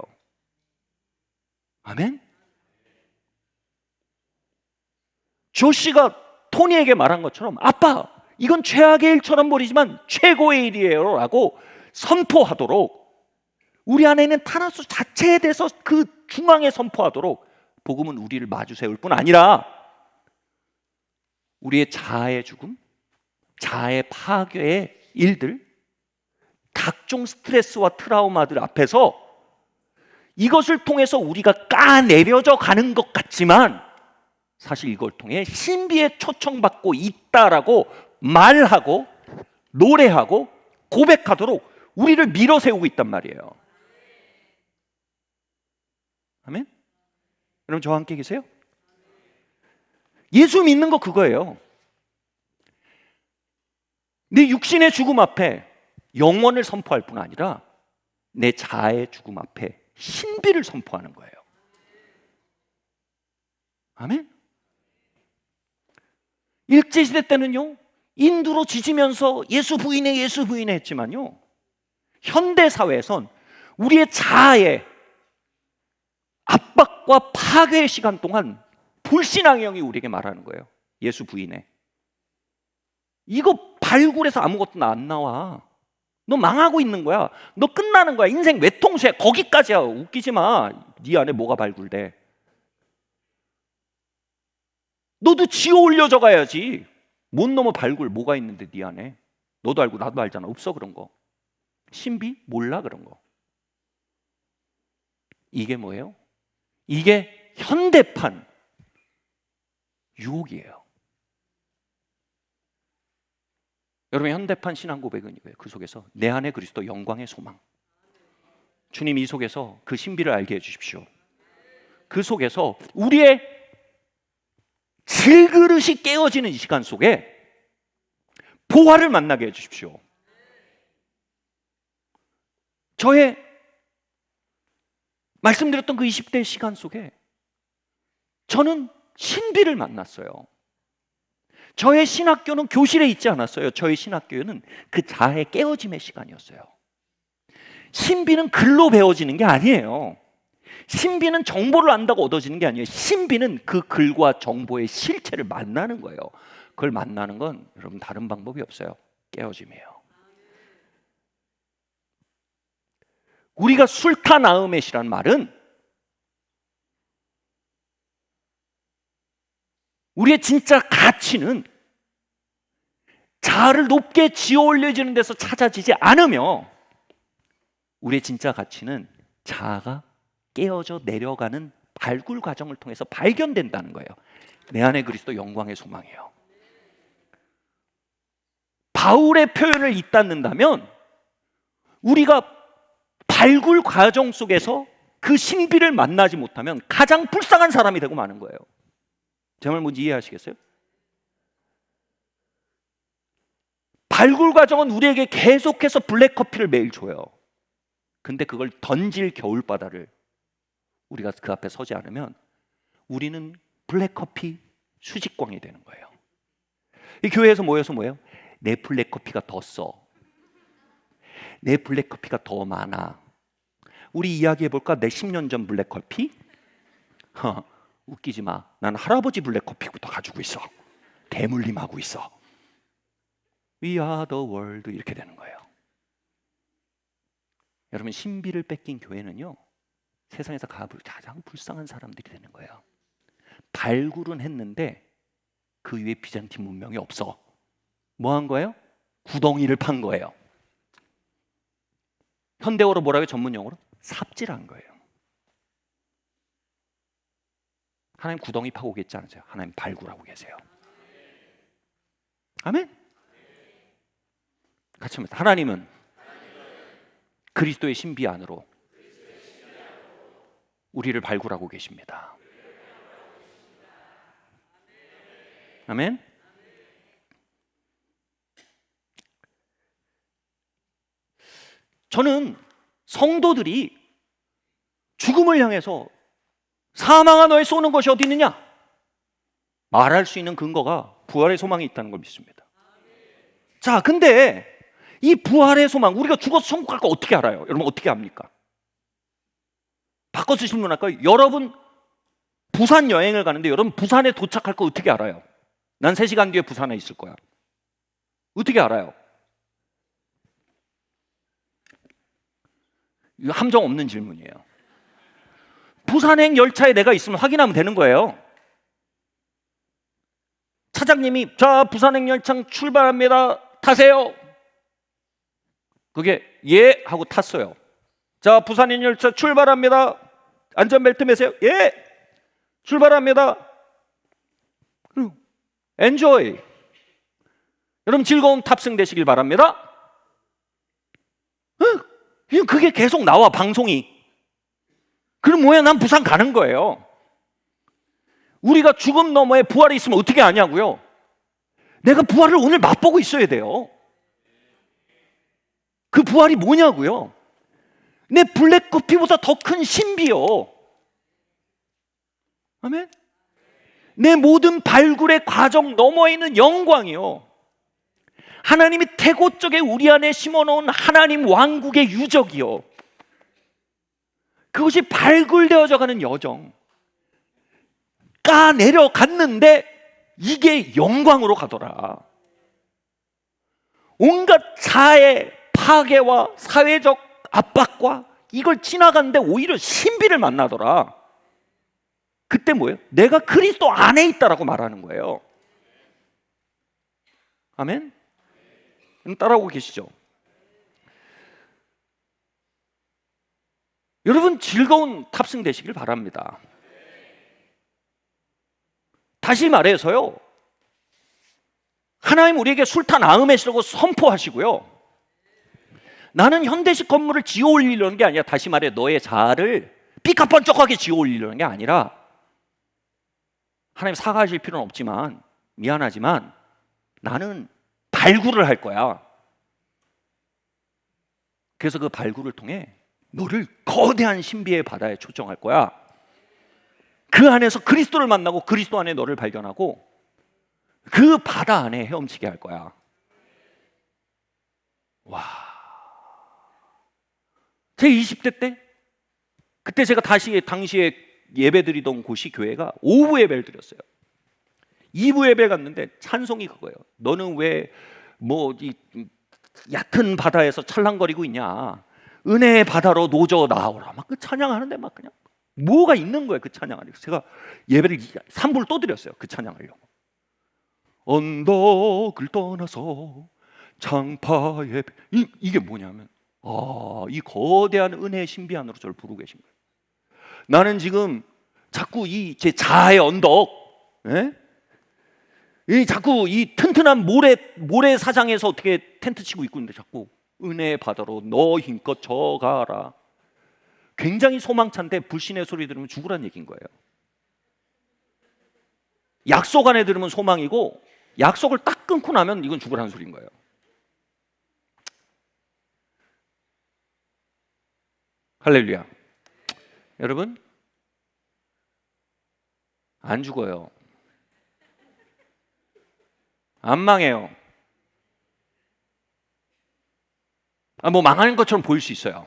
아멘? 조씨가 토니에게 말한 것처럼 아빠, 이건 최악의 일처럼 보이지만 최고의 일이에요 라고 선포하도록 우리 안에 있는 타나토스 자체에 대해서 그 중앙에 선포하도록 복음은 우리를 마주 세울 뿐 아니라 우리의 자아의 죽음, 자아의 파괴의 일들, 각종 스트레스와 트라우마들 앞에서 이것을 통해서 우리가 까내려져 가는 것 같지만 사실 이걸 통해 신비에 초청받고 있다라고 말하고 노래하고 고백하도록 우리를 밀어세우고 있단 말이에요. 아멘? 여러분, 저와 함께 계세요? 예수 믿는 거 그거예요. 내 육신의 죽음 앞에 영원을 선포할 뿐 아니라 내 자아의 죽음 앞에 신비를 선포하는 거예요. 아멘? 일제시대 때는요, 인두로 지지면서 예수 부인해 했지만요, 현대사회에선 우리의 자아의 압박과 파괴의 시간 동안 불신앙의 영이 우리에게 말하는 거예요. 예수 부인해. 이거 발굴해서 아무것도 안 나와. 너 망하고 있는 거야. 너 끝나는 거야. 인생 외통수야. 거기까지야. 웃기지 마. 네 안에 뭐가 발굴돼. 너도 지어 올려져 가야지. 못 넘어 발굴 뭐가 있는데 네 안에. 너도 알고 나도 알잖아. 없어 그런 거. 신비? 몰라 그런 거. 이게 뭐예요? 이게 현대판 유혹이에요. 여러분, 현대판 신앙 고백은 이거예요. 그 속에서 내 안에 그리스도 영광의 소망. 주님, 이 속에서 그 신비를 알게 해주십시오. 그 속에서 우리의 질그릇이 깨어지는 이 시간 속에 보화를 만나게 해주십시오. 저의 말씀드렸던 그 20대 시간 속에 저는 신비를 만났어요. 저의 신학교는 교실에 있지 않았어요. 저의 신학교는 그 자아의 깨어짐의 시간이었어요. 신비는 글로 배워지는 게 아니에요. 신비는 정보를 안다고 얻어지는 게 아니에요. 신비는 그 글과 정보의 실체를 만나는 거예요. 그걸 만나는 건 여러분 다른 방법이 없어요. 깨어짐이에요. 우리가 술타나음엣이란 말은 우리의 진짜 가치는 자아를 높게 지어 올려지는 데서 찾아지지 않으며 우리의 진짜 가치는 자아가 깨어져 내려가는 발굴 과정을 통해서 발견된다는 거예요. 내 안에 그리스도 영광의 소망이에요. 바울의 표현을 잇닫는다면 우리가 발굴 과정 속에서 그 신비를 만나지 못하면 가장 불쌍한 사람이 되고 마는 거예요. 제 말 뭔지 이해하시겠어요? 발굴 과정은 우리에게 계속해서 블랙커피를 매일 줘요. 근데 그걸 던질 겨울바다를 우리가 그 앞에 서지 않으면 우리는 블랙커피 수직광이 되는 거예요. 이 교회에서 모여서 뭐예요? 내 블랙커피가 더 써. 내 블랙커피가 더 많아. 우리 이야기해볼까? 내 10년 전 블랙커피? 웃기지 마. 난 할아버지 블랙커피부터 가지고 있어. 대물림하고 있어. We are the world 이렇게 되는 거예요. 여러분, 신비를 뺏긴 교회는요, 세상에서 가장 불쌍한 사람들이 되는 거예요. 발굴은 했는데 그 위에 비잔틴 문명이 없어. 뭐 한 거예요? 구덩이를 판 거예요. 현대어로 뭐라고요? 전문용어로? 삽질한 거예요. 하나님 구덩이 파고 계시지 않으세요? 하나님 발굴하고 계세요. 아멘? 같이 합니다. 하나님은 그리스도의 신비 안으로 우리를 발굴하고 계십니다. 아멘? 저는 성도들이 죽음을 향해서 사망아 너의 쏘는 것이 어디 있느냐? 말할 수 있는 근거가 부활의 소망이 있다는 걸 믿습니다. 자, 근데 이 부활의 소망, 우리가 죽어서 천국 갈 거 어떻게 알아요? 여러분 어떻게 압니까? 바꿔서 질문할까요? 여러분 부산 여행을 가는데 여러분 부산에 도착할 거 어떻게 알아요? 난 3시간 뒤에 부산에 있을 거야. 어떻게 알아요? 이거 함정 없는 질문이에요. 부산행 열차에 내가 있으면 확인하면 되는 거예요. 차장님이 자 부산행 열차 출발합니다. 타세요. 그게 예 하고 탔어요. 자 부산행 열차 출발합니다. 안전벨트 매세요. 예 출발합니다. 엔조이. 여러분 즐거운 탑승 되시길 바랍니다. 그게 계속 나와 방송이. 그럼 뭐야? 난 부산 가는 거예요. 우리가 죽음 너머에 부활이 있으면 어떻게 아냐고요? 내가 부활을 오늘 맛보고 있어야 돼요. 그 부활이 뭐냐고요? 내 블랙커피보다 더 큰 신비요. 아멘? 내 모든 발굴의 과정 너머에 있는 영광이요. 하나님이 태고 쪽에 우리 안에 심어놓은 하나님 왕국의 유적이요. 그것이 발굴되어져 가는 여정. 까내려갔는데 이게 영광으로 가더라. 온갖 자의 파괴와 사회적 압박과 이걸 지나갔는데 오히려 신비를 만나더라. 그때 뭐예요? 내가 그리스도 안에 있다라고 말하는 거예요. 아멘? 따라오고 계시죠? 여러분 즐거운 탑승 되시길 바랍니다. 다시 말해서요, 하나님 우리에게 술탄 아흐메시라고 선포하시고요, 나는 현대식 건물을 지어 올리려는 게 아니라, 다시 말해 너의 자아를 삐까뻔쩍하게 지어 올리려는 게 아니라, 하나님 사과하실 필요는 없지만 미안하지만 나는 발굴을 할 거야. 그래서 그 발굴을 통해 너를 거대한 신비의 바다에 초청할 거야. 그 안에서 그리스도를 만나고 그리스도 안에 너를 발견하고 그 바다 안에 헤엄치게 할 거야. 와. 제 20대 때 그때 제가 당시에 예배 드리던 곳이 교회가 오후 예배를 드렸어요. 2부 예배 갔는데 찬송이 그거예요. 너는 왜 뭐 이 얕은 바다에서 찰랑거리고 있냐? 은혜의 바다로 노져 나오라. 막 그 찬양하는데 막 그냥 뭐가 있는 거예요. 그 찬양하려고. 제가 예배를 3부를 또 드렸어요. 그 찬양하려고. 언덕을 떠나서 창파의 이게 뭐냐면 이 거대한 은혜의 신비 안으로 저를 부르고 계신 거예요. 나는 지금 자꾸 이 제 자아의 언덕, 이 자꾸 이 튼튼한 모래 사장에서 어떻게 텐트 치고 있고 있는데 자꾸 은혜의 바다로 너 힘껏 져가라. 굉장히 소망찬데 불신의 소리 들으면 죽으란 얘기인 거예요. 약속 안에 들으면 소망이고 약속을 딱 끊고 나면 이건 죽으라는 소리인 거예요. 할렐루야. 여러분, 안 죽어요. 안 망해요. 뭐 망하는 것처럼 보일 수 있어요.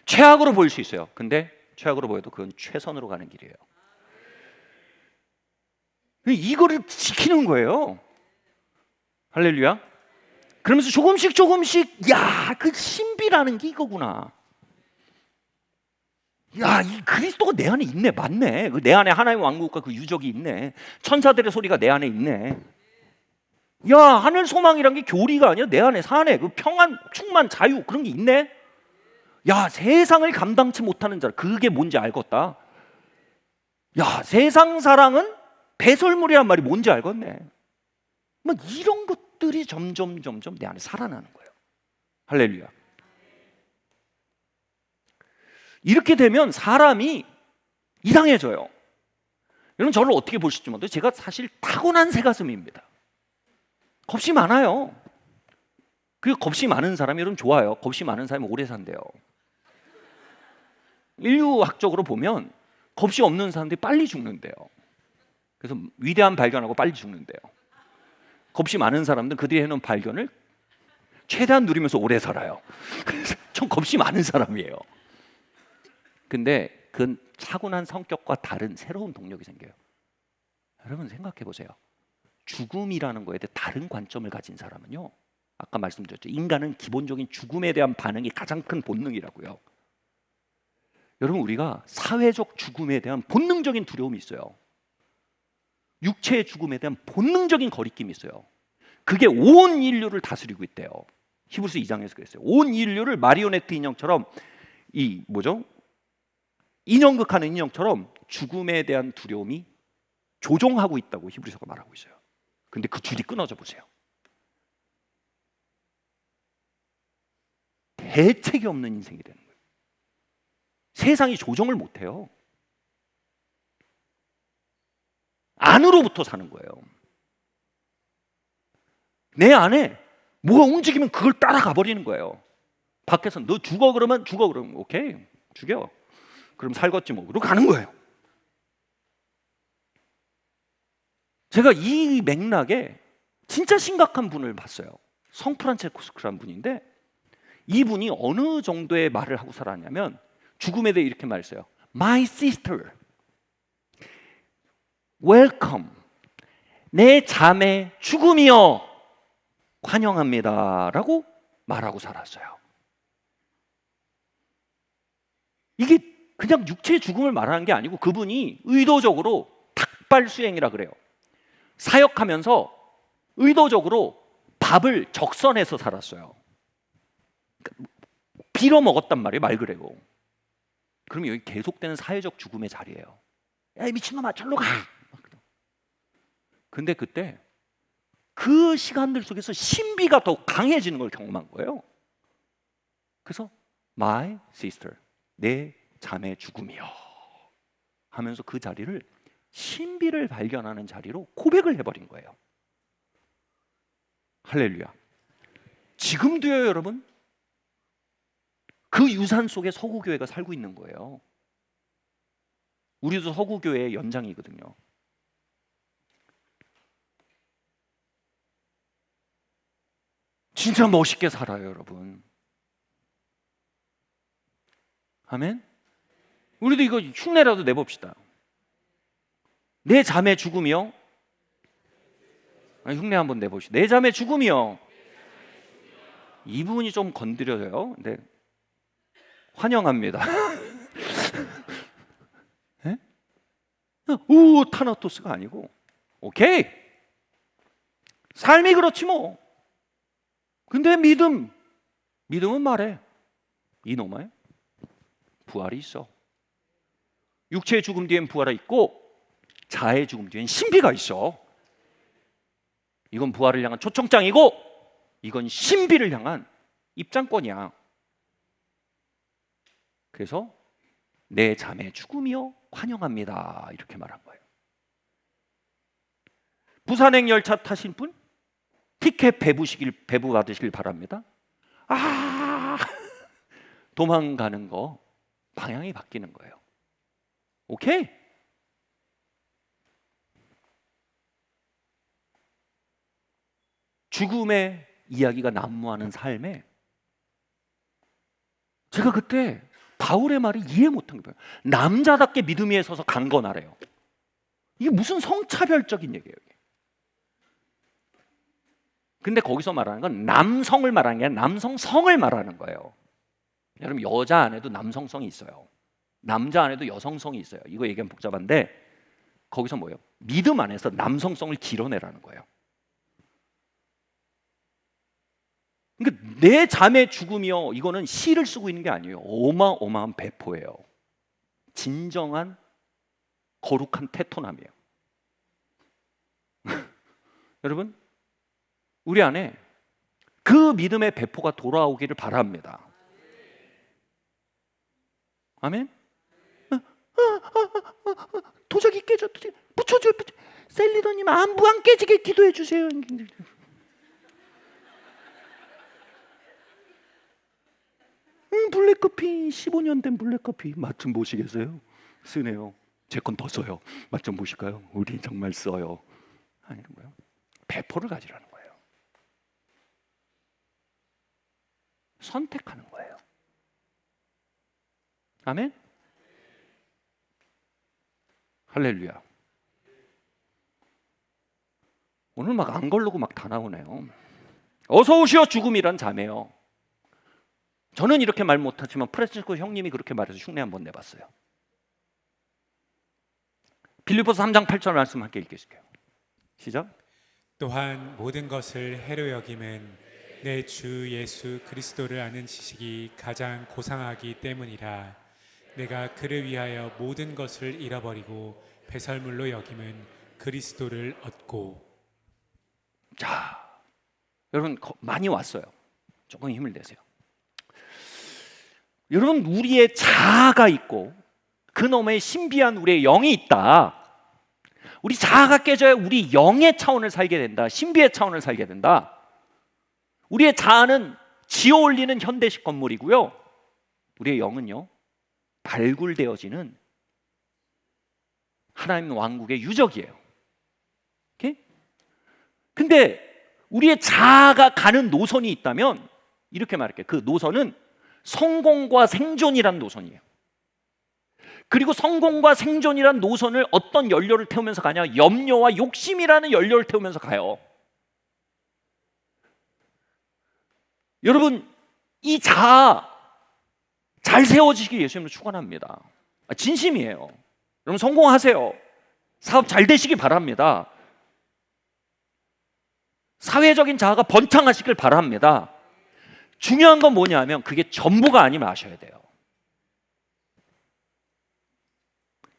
최악으로 보일 수 있어요. 근데 최악으로 보여도 그건 최선으로 가는 길이에요. 이거를 지키는 거예요. 할렐루야. 그러면서 조금씩 야, 그 신비라는 게 이거구나. 야, 이 그리스도가 내 안에 있네. 맞네. 내 안에 하나님의 왕국과 그 유적이 있네. 천사들의 소리가 내 안에 있네. 야, 하늘 소망이란 게 교리가 아니야. 내 안에 사네. 그 평안, 충만, 자유 그런 게 있네. 야, 세상을 감당치 못하는 자라. 그게 뭔지 알겠다. 야, 세상 사랑은 배설물이란 말이 뭔지 알겠네. 뭐 이런 것들이 점점 내 안에 살아나는 거예요. 할렐루야. 이렇게 되면 사람이 이상해져요. 여러분 저를 어떻게 보실지 몰라도 제가 사실 타고난 새가슴입니다. 겁이 많아요. 그 겁이 많은 사람이 여러분 좋아요. 겁이 많은 사람이 오래 산대요. 인류학적으로 보면 겁이 없는 사람들이 빨리 죽는데요. 그래서 위대한 발견하고 빨리 죽는데요. 겁이 많은 사람들은 그들이 해놓은 발견을 최대한 누리면서 오래 살아요. 그래서 좀 겁이 많은 사람이에요. 근데 그 타고난 성격과 다른 새로운 동력이 생겨요. 여러분 생각해 보세요. 죽음이라는 거에 대해 다른 관점을 가진 사람은요, 아까 말씀드렸죠. 인간은 기본적인 죽음에 대한 반응이 가장 큰 본능이라고요. 여러분 우리가 사회적 죽음에 대한 본능적인 두려움이 있어요. 육체의 죽음에 대한 본능적인 거리낌이 있어요. 그게 온 인류를 다스리고 있대요. 히브리서 2장에서 그랬어요. 온 인류를 마리오네트 인형처럼 인형극하는 인형처럼 죽음에 대한 두려움이 조종하고 있다고 히브리서가 말하고 있어요. 근데 그 줄이 끊어져 보세요. 대책이 없는 인생이 되는 거예요. 세상이 조정을 못해요. 안으로부터 사는 거예요. 내 안에 뭐가 움직이면 그걸 따라가 버리는 거예요. 밖에서 너 죽어 그러면 오케이 죽여. 그럼 살겠지 뭐. 그러고 가는 거예요. 제가 이 맥락에 진짜 심각한 분을 봤어요. 성프란체스코라는 분인데 이분이 어느 정도의 말을 하고 살았냐면 죽음에 대해 이렇게 말했어요. My sister, welcome. 내 자매 죽음이여 환영합니다라고 말하고 살았어요. 이게 그냥 육체의 죽음을 말하는 게 아니고 그분이 의도적으로 닭발 수행이라 그래요. 사역하면서 의도적으로 밥을 적선해서 살았어요. 빌어 먹었단 말이에요. 말 그대로. 그럼 여기 계속되는 사회적 죽음의 자리예요. 야, 이 미친놈아 절로 가. 근데 그때 그 시간들 속에서 신비가 더 강해지는 걸 경험한 거예요. 그래서 my sister, 내 자매 죽음이요 하면서 그 자리를 신비를 발견하는 자리로 고백을 해버린 거예요. 할렐루야. 지금도요 여러분 그 유산 속에 서구교회가 살고 있는 거예요. 우리도 서구교회의 연장이거든요. 진짜 멋있게 살아요 여러분. 아멘. 우리도 이거 흉내라도 내봅시다. 내 자매 죽음이요. 흉내 한번 내봅시다. 내 자매 죽음이요. 이 부분이 좀 건드려져요. 근데 환영합니다. 네? 오 타나토스가 아니고 오케이. 삶이 그렇지 뭐. 근데 믿음은 말해. 이놈아 부활이 있어. 육체의 죽음 뒤엔 부활이 있고 자의 죽음 뒤엔 신비가 있어. 이건 부활을 향한 초청장이고 이건 신비를 향한 입장권이야. 그래서 내 자매 죽음이여 환영합니다 이렇게 말한 거예요. 부산행 열차 타신 분 티켓 배부 받으시길 바랍니다. 도망가는 거 방향이 바뀌는 거예요. 오케이? 죽음의 이야기가 난무하는 삶에 제가 그때 바울의 말을 이해 못한 거예요. 남자답게 믿음 위에 서서 강건하래요. 이게 무슨 성차별적인 얘기예요. 근데 거기서 말하는 건 남성을 말하는 게 아니라 남성성을 말하는 거예요. 여러분, 여자 안에도 남성성이 있어요. 남자 안에도 여성성이 있어요. 이거 얘기하면 복잡한데 거기서 뭐예요? 믿음 안에서 남성성을 길어내라는 거예요. 그러니까 내 자매 죽음이요, 이거는 시를 쓰고 있는 게 아니에요. 어마어마한 배포예요. 진정한 거룩한 태토남이에요. 여러분, 우리 안에 그 믿음의 배포가 돌아오기를 바랍니다. 아멘? 도자기 깨져, 붙여줘. 셀리더님 안부 안 깨지게 기도해 주세요. 블랙커피 15년 된 블랙커피 맛 좀 보시겠어요? 쓰네요. 제 건 더 써요. 맛 좀 보실까요? 우리 정말 써요. 아니, 뭐요? 배포를 가지라는 거예요. 선택하는 거예요. 아멘? 할렐루야. 오늘 막 안 걸르고 막 다 나오네요. 어서 오시오 죽음이란 자매요. 저는 이렇게 말 못하지만 프란치스코 형님이 그렇게 말해서 흉내 한번 내봤어요. 빌립보서 3장 8절 말씀 함께 읽겠습니다. 시작. 또한 모든 것을 해로 여김은 내 주 예수 그리스도를 아는 지식이 가장 고상하기 때문이라. 내가 그를 위하여 모든 것을 잃어버리고 배설물로 여김은 그리스도를 얻고. 자, 여러분 많이 왔어요. 조금 힘을 내세요. 여러분, 우리의 자아가 있고 그놈의 신비한 우리의 영이 있다. 우리 자아가 깨져야 우리 영의 차원을 살게 된다. 신비의 차원을 살게 된다. 우리의 자아는 지어올리는 현대식 건물이고요, 우리의 영은요, 발굴되어지는 하나님 왕국의 유적이에요. 오케이? 근데 우리의 자아가 가는 노선이 있다면 이렇게 말할게요. 그 노선은 성공과 생존이란 노선이에요. 그리고 성공과 생존이란 노선을 어떤 연료를 태우면서 가냐? 염려와 욕심이라는 연료를 태우면서 가요. 여러분, 이 자아 잘 세워지시길 예수님으로 축원합니다. 진심이에요. 여러분, 성공하세요. 사업 잘 되시길 바랍니다. 사회적인 자아가 번창하시길 바랍니다. 중요한 건 뭐냐면 그게 전부가 아님을 아셔야 돼요.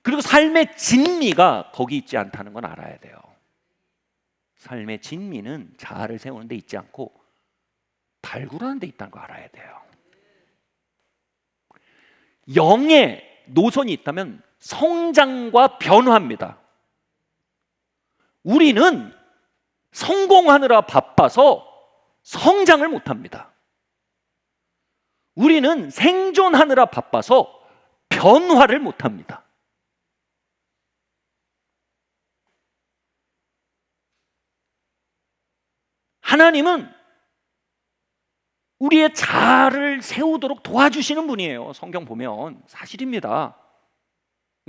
그리고 삶의 진미가 거기 있지 않다는 건 알아야 돼요. 삶의 진미는 자아를 세우는 데 있지 않고 발굴하는 데 있다는 거 알아야 돼요. 영의 노선이 있다면 성장과 변화입니다. 우리는 성공하느라 바빠서 성장을 못합니다. 우리는 생존하느라 바빠서 변화를 못합니다. 하나님은 우리의 자아를 세우도록 도와주시는 분이에요. 성경 보면 사실입니다.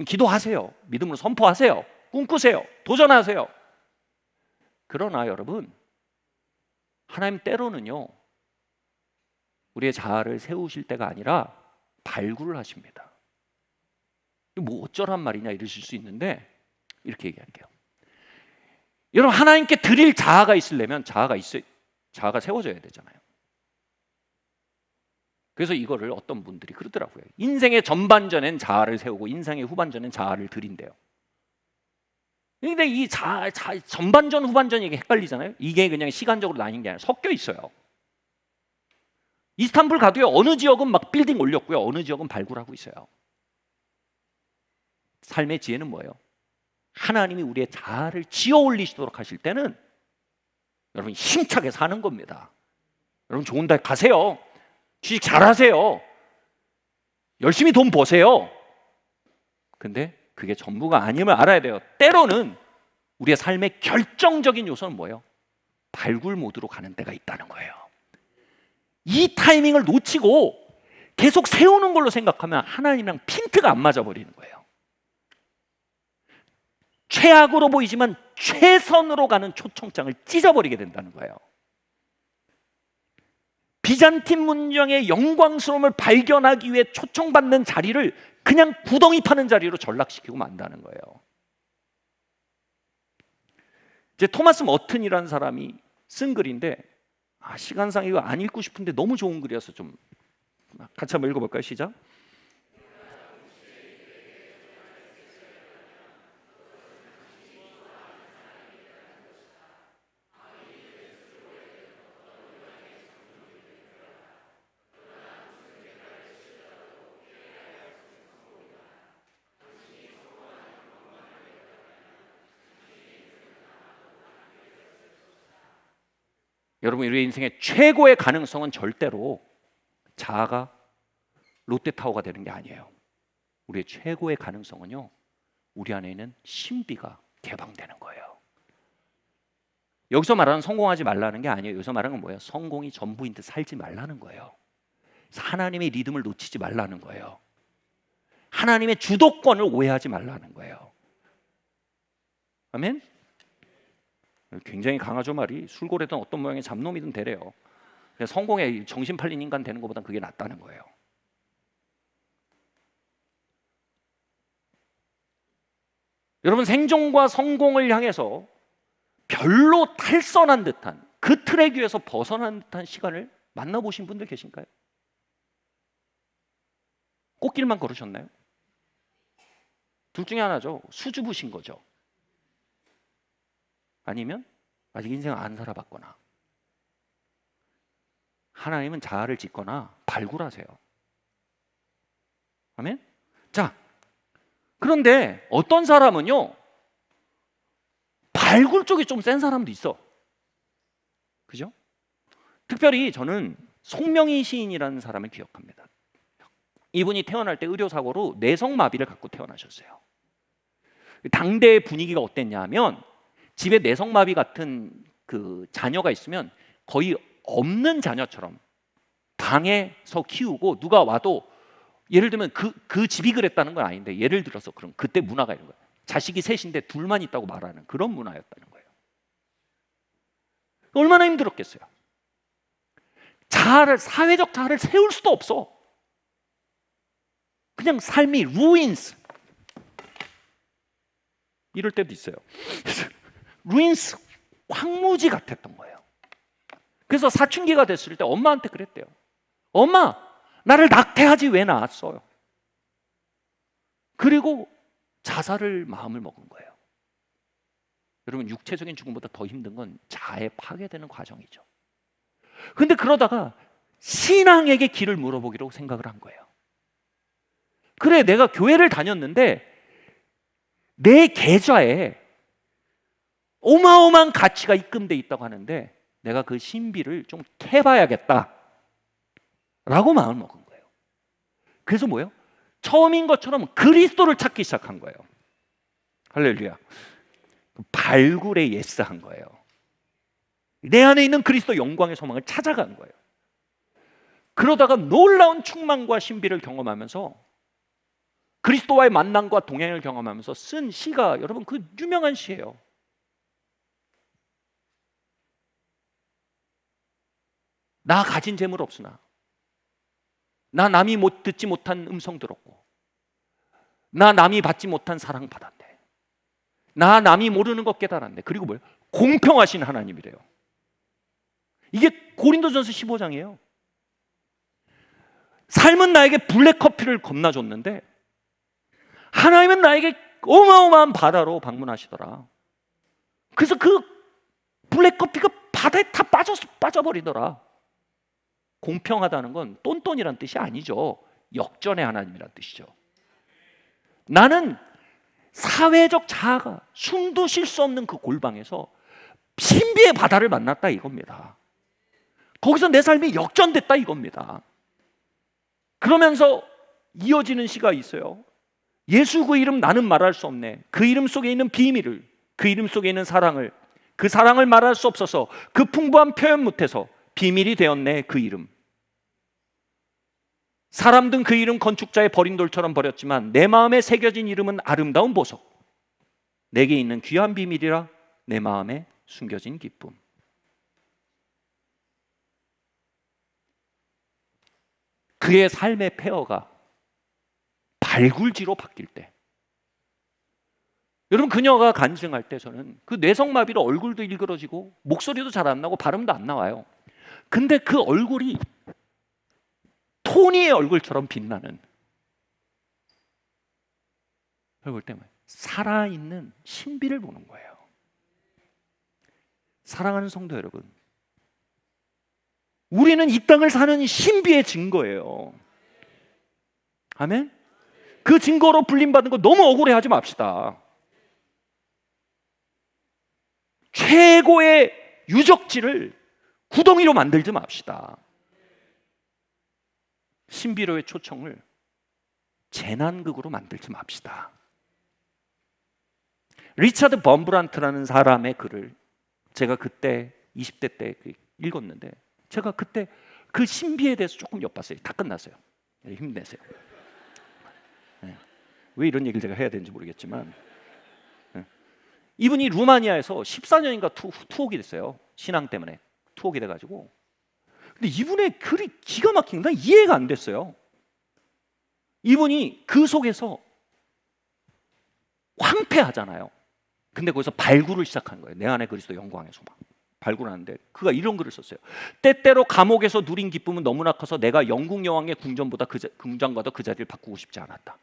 기도하세요. 믿음으로 선포하세요. 꿈꾸세요. 도전하세요. 그러나 여러분, 하나님 때로는요, 우리의 자아를 세우실 때가 아니라 발굴을 하십니다. 뭐 어쩌란 말이냐 이러실 수 있는데 이렇게 얘기할게요. 여러분, 하나님께 드릴 자아가 있으려면 자아가 세워져야 되잖아요. 그래서 이거를 어떤 분들이 그러더라고요. 인생의 전반전엔 자아를 세우고 인생의 후반전엔 자아를 드린대요. 근데 이 전반전 후반전 이게 헷갈리잖아요. 이게 그냥 시간적으로 나뉜 게 아니라 섞여 있어요. 이스탄불 가도요, 어느 지역은 막 빌딩 올렸고요, 어느 지역은 발굴하고 있어요. 삶의 지혜는 뭐예요? 하나님이 우리의 자아를 지어 올리시도록 하실 때는 여러분 힘차게 사는 겁니다. 여러분 좋은 데 가세요. 취직 잘하세요. 열심히 돈 버세요. 근데 그게 전부가 아님을 알아야 돼요. 때로는 우리의 삶의 결정적인 요소는 뭐예요? 발굴 모드로 가는 때가 있다는 거예요. 이 타이밍을 놓치고 계속 세우는 걸로 생각하면 하나님이랑 핀트가 안 맞아 버리는 거예요. 최악으로 보이지만 최선으로 가는 초청장을 찢어버리게 된다는 거예요. 비잔틴 문명의 영광스러움을 발견하기 위해 초청받는 자리를 그냥 구덩이 파는 자리로 전락시키고 만다는 거예요. 이제 토마스 머튼이라는 사람이 쓴 글인데 시간상 이거 안 읽고 싶은데 너무 좋은 글이어서 좀 같이 한번 읽어볼까요? 시작. 여러분, 우리 인생의 최고의 가능성은 절대로 자아가 롯데타워가 되는 게 아니에요. 우리의 최고의 가능성은요, 우리 안에 있는 신비가 개방되는 거예요. 여기서 말하는 성공하지 말라는 게 아니에요. 여기서 말하는 건 뭐예요? 성공이 전부인 듯 살지 말라는 거예요. 하나님의 리듬을 놓치지 말라는 거예요. 하나님의 주도권을 오해하지 말라는 거예요. 아멘? 굉장히 강하죠, 말이. 술고래든 어떤 모양의 잡놈이든 되래요. 성공에 정신 팔린 인간 되는 것보단 그게 낫다는 거예요. 여러분, 생존과 성공을 향해서 별로 탈선한 듯한 그 트랙 위에서 벗어난 듯한 시간을 만나보신 분들 계신가요? 꽃길만 걸으셨나요? 둘 중에 하나죠. 수줍으신 거죠. 아니면 아직 인생을 안 살아봤거나 하나님은 자아를 짓거나 발굴하세요. 아멘? 자, 그런데 어떤 사람은요, 발굴 쪽이 좀 센 사람도 있어. 그죠? 특별히 저는 송명희 시인이라는 사람을 기억합니다. 이분이 태어날 때 의료사고로 뇌성마비를 갖고 태어나셨어요. 당대의 분위기가 어땠냐 하면 집에 뇌성마비 같은 그 자녀가 있으면 거의 없는 자녀처럼 방에서 키우고, 누가 와도 예를 들면 그 집이 그랬다는 건 아닌데, 예를 들어서 그럼 그때 문화가 이런 거예요. 자식이 셋인데 둘만 있다고 말하는 그런 문화였다는 거예요. 얼마나 힘들었겠어요. 사회적 자아를 세울 수도 없어. 그냥 삶이 루인스, 이럴 때도 있어요. 루인스, 황무지 같았던 거예요. 그래서 사춘기가 됐을 때 엄마한테 그랬대요. 엄마, 나를 낙태하지 왜 낳았어요? 그리고 자살을 마음을 먹은 거예요. 여러분, 육체적인 죽음보다 더 힘든 건 자아에 파괴되는 과정이죠. 근데 그러다가 신앙에게 길을 물어보기로 생각을 한 거예요. 그래, 내가 교회를 다녔는데 내 계좌에 어마어마한 가치가 입금돼 있다고 하는데 내가 그 신비를 좀 캐봐야겠다 라고 마음을 먹은 거예요. 그래서 뭐예요? 처음인 것처럼 그리스도를 찾기 시작한 거예요. 할렐루야. 발굴에 예스한 거예요. 내 안에 있는 그리스도 영광의 소망을 찾아간 거예요. 그러다가 놀라운 충만과 신비를 경험하면서 그리스도와의 만남과 동행을 경험하면서 쓴 시가, 여러분, 그 유명한 시예요. 나 가진 재물 없으나 나 남이 듣지 못한 음성 들었고, 나 남이 받지 못한 사랑 받았네, 나 남이 모르는 것 깨달았네. 그리고 뭐예요? 공평하신 하나님이래요. 이게 고린도전서 15장이에요. 삶은 나에게 블랙커피를 겁나 줬는데 하나님은 나에게 어마어마한 바다로 방문하시더라. 그래서 그 블랙커피가 바다에 다 빠져버리더라. 공평하다는 건 똔똔이란 뜻이 아니죠. 역전의 하나님이란 뜻이죠. 나는 사회적 자아가 숨도 쉴 수 없는 그 골방에서 신비의 바다를 만났다 이겁니다. 거기서 내 삶이 역전됐다 이겁니다. 그러면서 이어지는 시가 있어요. 예수 그 이름 나는 말할 수 없네. 그 이름 속에 있는 비밀을, 그 이름 속에 있는 사랑을, 그 사랑을 말할 수 없어서 그 풍부한 표현 못해서 비밀이 되었네 그 이름. 사람든 그 이름 건축자의 버린 돌처럼 버렸지만 내 마음에 새겨진 이름은 아름다운 보석. 내게 있는 귀한 비밀이라 내 마음에 숨겨진 기쁨. 그의 삶의 폐허가 발굴지로 바뀔 때, 여러분 그녀가 간증할 때 저는 그 뇌성마비로 얼굴도 일그러지고 목소리도 잘 안 나고 발음도 안 나와요. 근데 그 얼굴이 토니의 얼굴처럼 빛나는 얼굴 때문에 살아있는 신비를 보는 거예요. 사랑하는 성도 여러분, 우리는 이 땅을 사는 신비의 증거예요. 아멘? 그 증거로 불림받은 거 너무 억울해하지 맙시다. 최고의 유적지를 구덩이로 만들지 맙시다. 신비로의 초청을 재난극으로 만들지 맙시다. 리차드 범브란트라는 사람의 글을 제가 그때 20대 때 읽었는데, 제가 그때 그 신비에 대해서 조금 엿봤어요. 다 끝났어요. 힘내세요. 네. 왜 이런 얘기를 제가 해야 되는지 모르겠지만, 네. 이분이 루마니아에서 14년인가 투옥이 됐어요. 신앙 때문에 투옥이 돼가지고. 근데 이분의 글이 기가 막힌 게 난 이해가 안 됐어요. 이분이 그 속에서 황폐하잖아요. 근데 거기서 발굴을 시작한 거예요. 내 안에 그리스도 영광의 소망. 발굴하는데 그가 이런 글을 썼어요. 때때로 감옥에서 누린 기쁨은 너무나 커서 내가 영국 여왕의 궁전보다 궁전과도 그 자리를 바꾸고 싶지 않았다.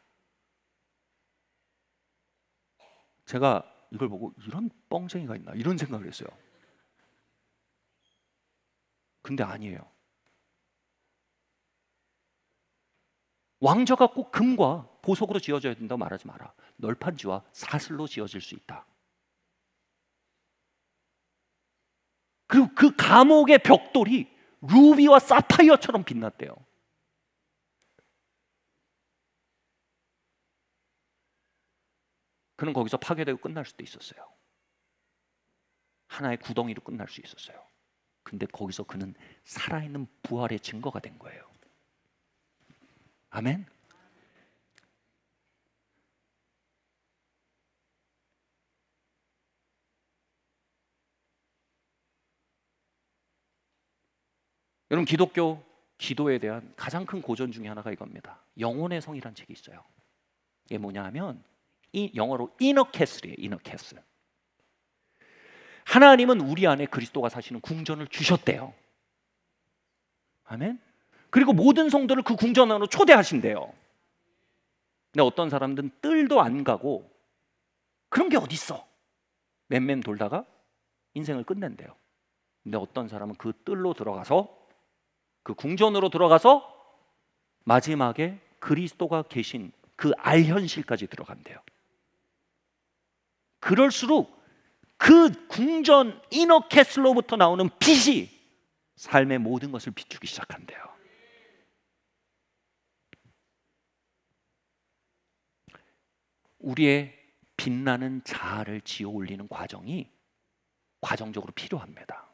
제가 이걸 보고 이런 뻥쟁이가 있나 이런 생각을 했어요. 근데 아니에요. 왕좌가 꼭 금과 보석으로 지어져야 된다고 말하지 마라. 널판지와 사슬로 지어질 수 있다. 그리고 그 감옥의 벽돌이 루비와 사파이어처럼 빛났대요. 그는 거기서 파괴되고 끝날 수도 있었어요. 하나의 구덩이로 끝날 수 있었어요. 근데 거기서 그는 살아있는 부활의 증거가 된 거예요. 아멘? 여러분, 기독교 기도에 대한 가장 큰 고전 중에 하나가 이겁니다. 영혼의 성이라는 책이 있어요. 이게 뭐냐 하면 영어로 이너 캐슬이에요. 이너 캐슬. 하나님은 우리 안에 그리스도가 사시는 궁전을 주셨대요. 아멘? 그리고 모든 성도를 그 궁전 안으로 초대하신대요. 근데 어떤 사람들은 뜰도 안 가고 그런 게 어딨어? 맴맴 돌다가 인생을 끝낸대요. 근데 어떤 사람은 그 뜰로 들어가서, 그 궁전으로 들어가서 마지막에 그리스도가 계신 그 알현실까지 들어간대요. 그럴수록 그 궁전 이너 캐슬로부터 나오는 빛이 삶의 모든 것을 비추기 시작한대요. 우리의 빛나는 자아를 지어 올리는 과정이 과정적으로 필요합니다.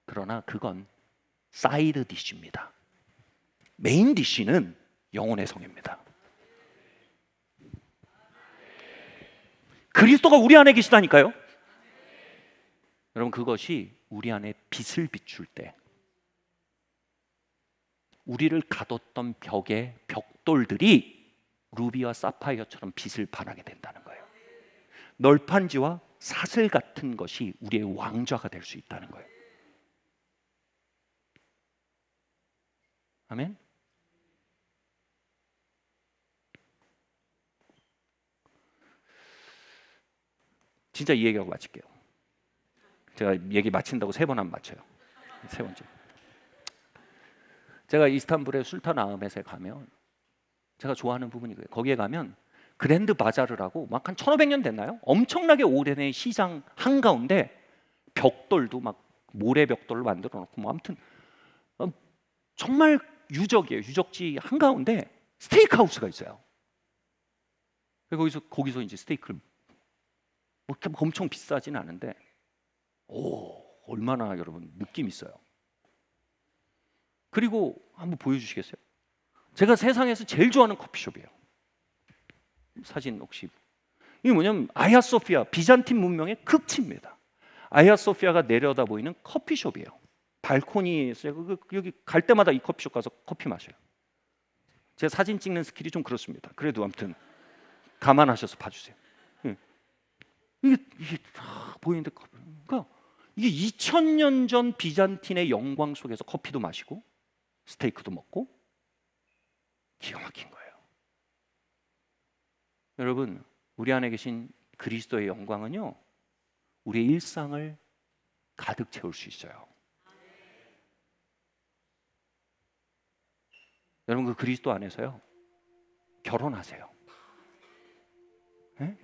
그러나 그건 사이드 디쉬입니다. 메인 디쉬는 영혼의 성입니다. 그리스도가 우리 안에 계시다니까요. 여러분, 그것이 우리 안에 빛을 비출 때 우리를 가뒀던 벽의 벽돌들이 루비와 사파이어처럼 빛을 발하게 된다는 거예요. 널판지와 사슬 같은 것이 우리의 왕좌가 될 수 있다는 거예요. 아멘? 진짜 이 얘기하고 마칠게요. 제가 얘기 마친다고 3번 안 맞춰요. 3번째. 제가 이스탄불의 술탄아흐멧에 가면 제가 좋아하는 부분이 그래요. 거기에 가면 그랜드 바자르라고 막 한 1500년 됐나요? 엄청나게 오래된 시장 한가운데 벽돌도 막 모래 벽돌로 만들어 놓고 뭐 아무튼 정말 유적이에요. 유적지 한가운데 스테이크 하우스가 있어요. 거기서 이제 스테이크를 뭐 엄청 비싸진 않은데 오, 얼마나 여러분 느낌 있어요. 그리고 한번 보여주시겠어요? 제가 세상에서 제일 좋아하는 커피숍이에요. 사진 혹시, 이게 뭐냐면 아야소피아, 비잔틴 문명의 극치입니다. 아야소피아가 내려다 보이는 커피숍이에요. 발코니에 있어요. 여기 갈 때마다 이 커피숍 가서 커피 마셔요. 제가 사진 찍는 스킬이 좀 그렇습니다. 그래도 아무튼 감안하셔서 봐주세요. 이게 다 보이는데, 그러니까 이게 2000년 전 비잔틴의 영광 속에서 커피도 마시고 스테이크도 먹고 기가 막힌 거예요. 여러분, 우리 안에 계신 그리스도의 영광은요, 우리의 일상을 가득 채울 수 있어요. 여러분, 그 그리스도 안에서요, 결혼하세요. 네?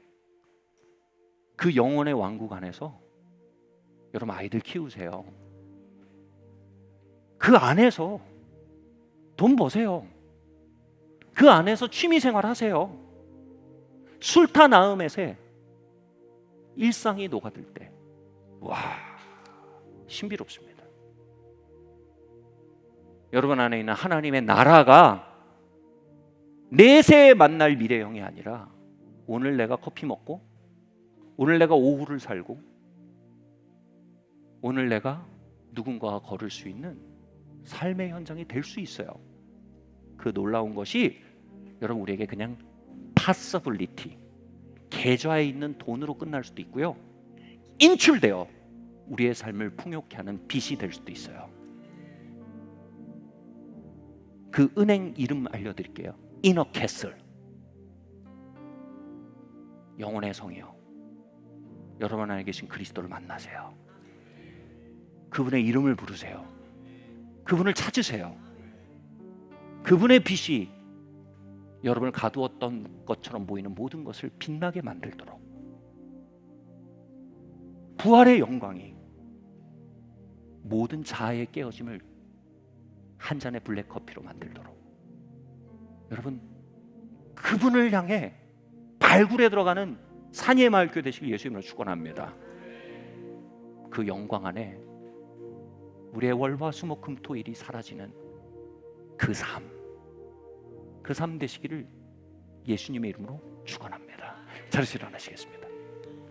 그 영혼의 왕국 안에서 여러분 아이들 키우세요. 그 안에서 돈 버세요. 그 안에서 취미생활 하세요. 술타 나음의 새, 일상이 녹아들 때, 와, 신비롭습니다. 여러분 안에 있는 하나님의 나라가 내세에 만날 미래형이 아니라 오늘 내가 커피 먹고, 오늘 내가 오후를 살고, 오늘 내가 누군가와 걸을 수 있는 삶의 현장이 될 수 있어요. 그 놀라운 것이 여러분 우리에게 그냥 possibility, 계좌에 있는 돈으로 끝날 수도 있고요, 인출되어 우리의 삶을 풍요케 하는 빚이 될 수도 있어요. 그 은행 이름 알려드릴게요. 이너 캐슬, 영혼의 성이요. 여러분 안에 계신 그리스도를 만나세요. 그분의 이름을 부르세요. 그분을 찾으세요. 그분의 빛이 여러분을 가두었던 것처럼 보이는 모든 것을 빛나게 만들도록, 부활의 영광이 모든 자아의 깨어짐을 한 잔의 블랙커피로 만들도록, 여러분 그분을 향해 발굴에 들어가는 산의 마을 교회 되시길 예수님으로 축원합니다. 그 영광 안에 우리의 월화수목금토일이 사라지는 그 삶 되시기를 예수님의 이름으로 축원합니다. 자리에서 일어나시겠습니다.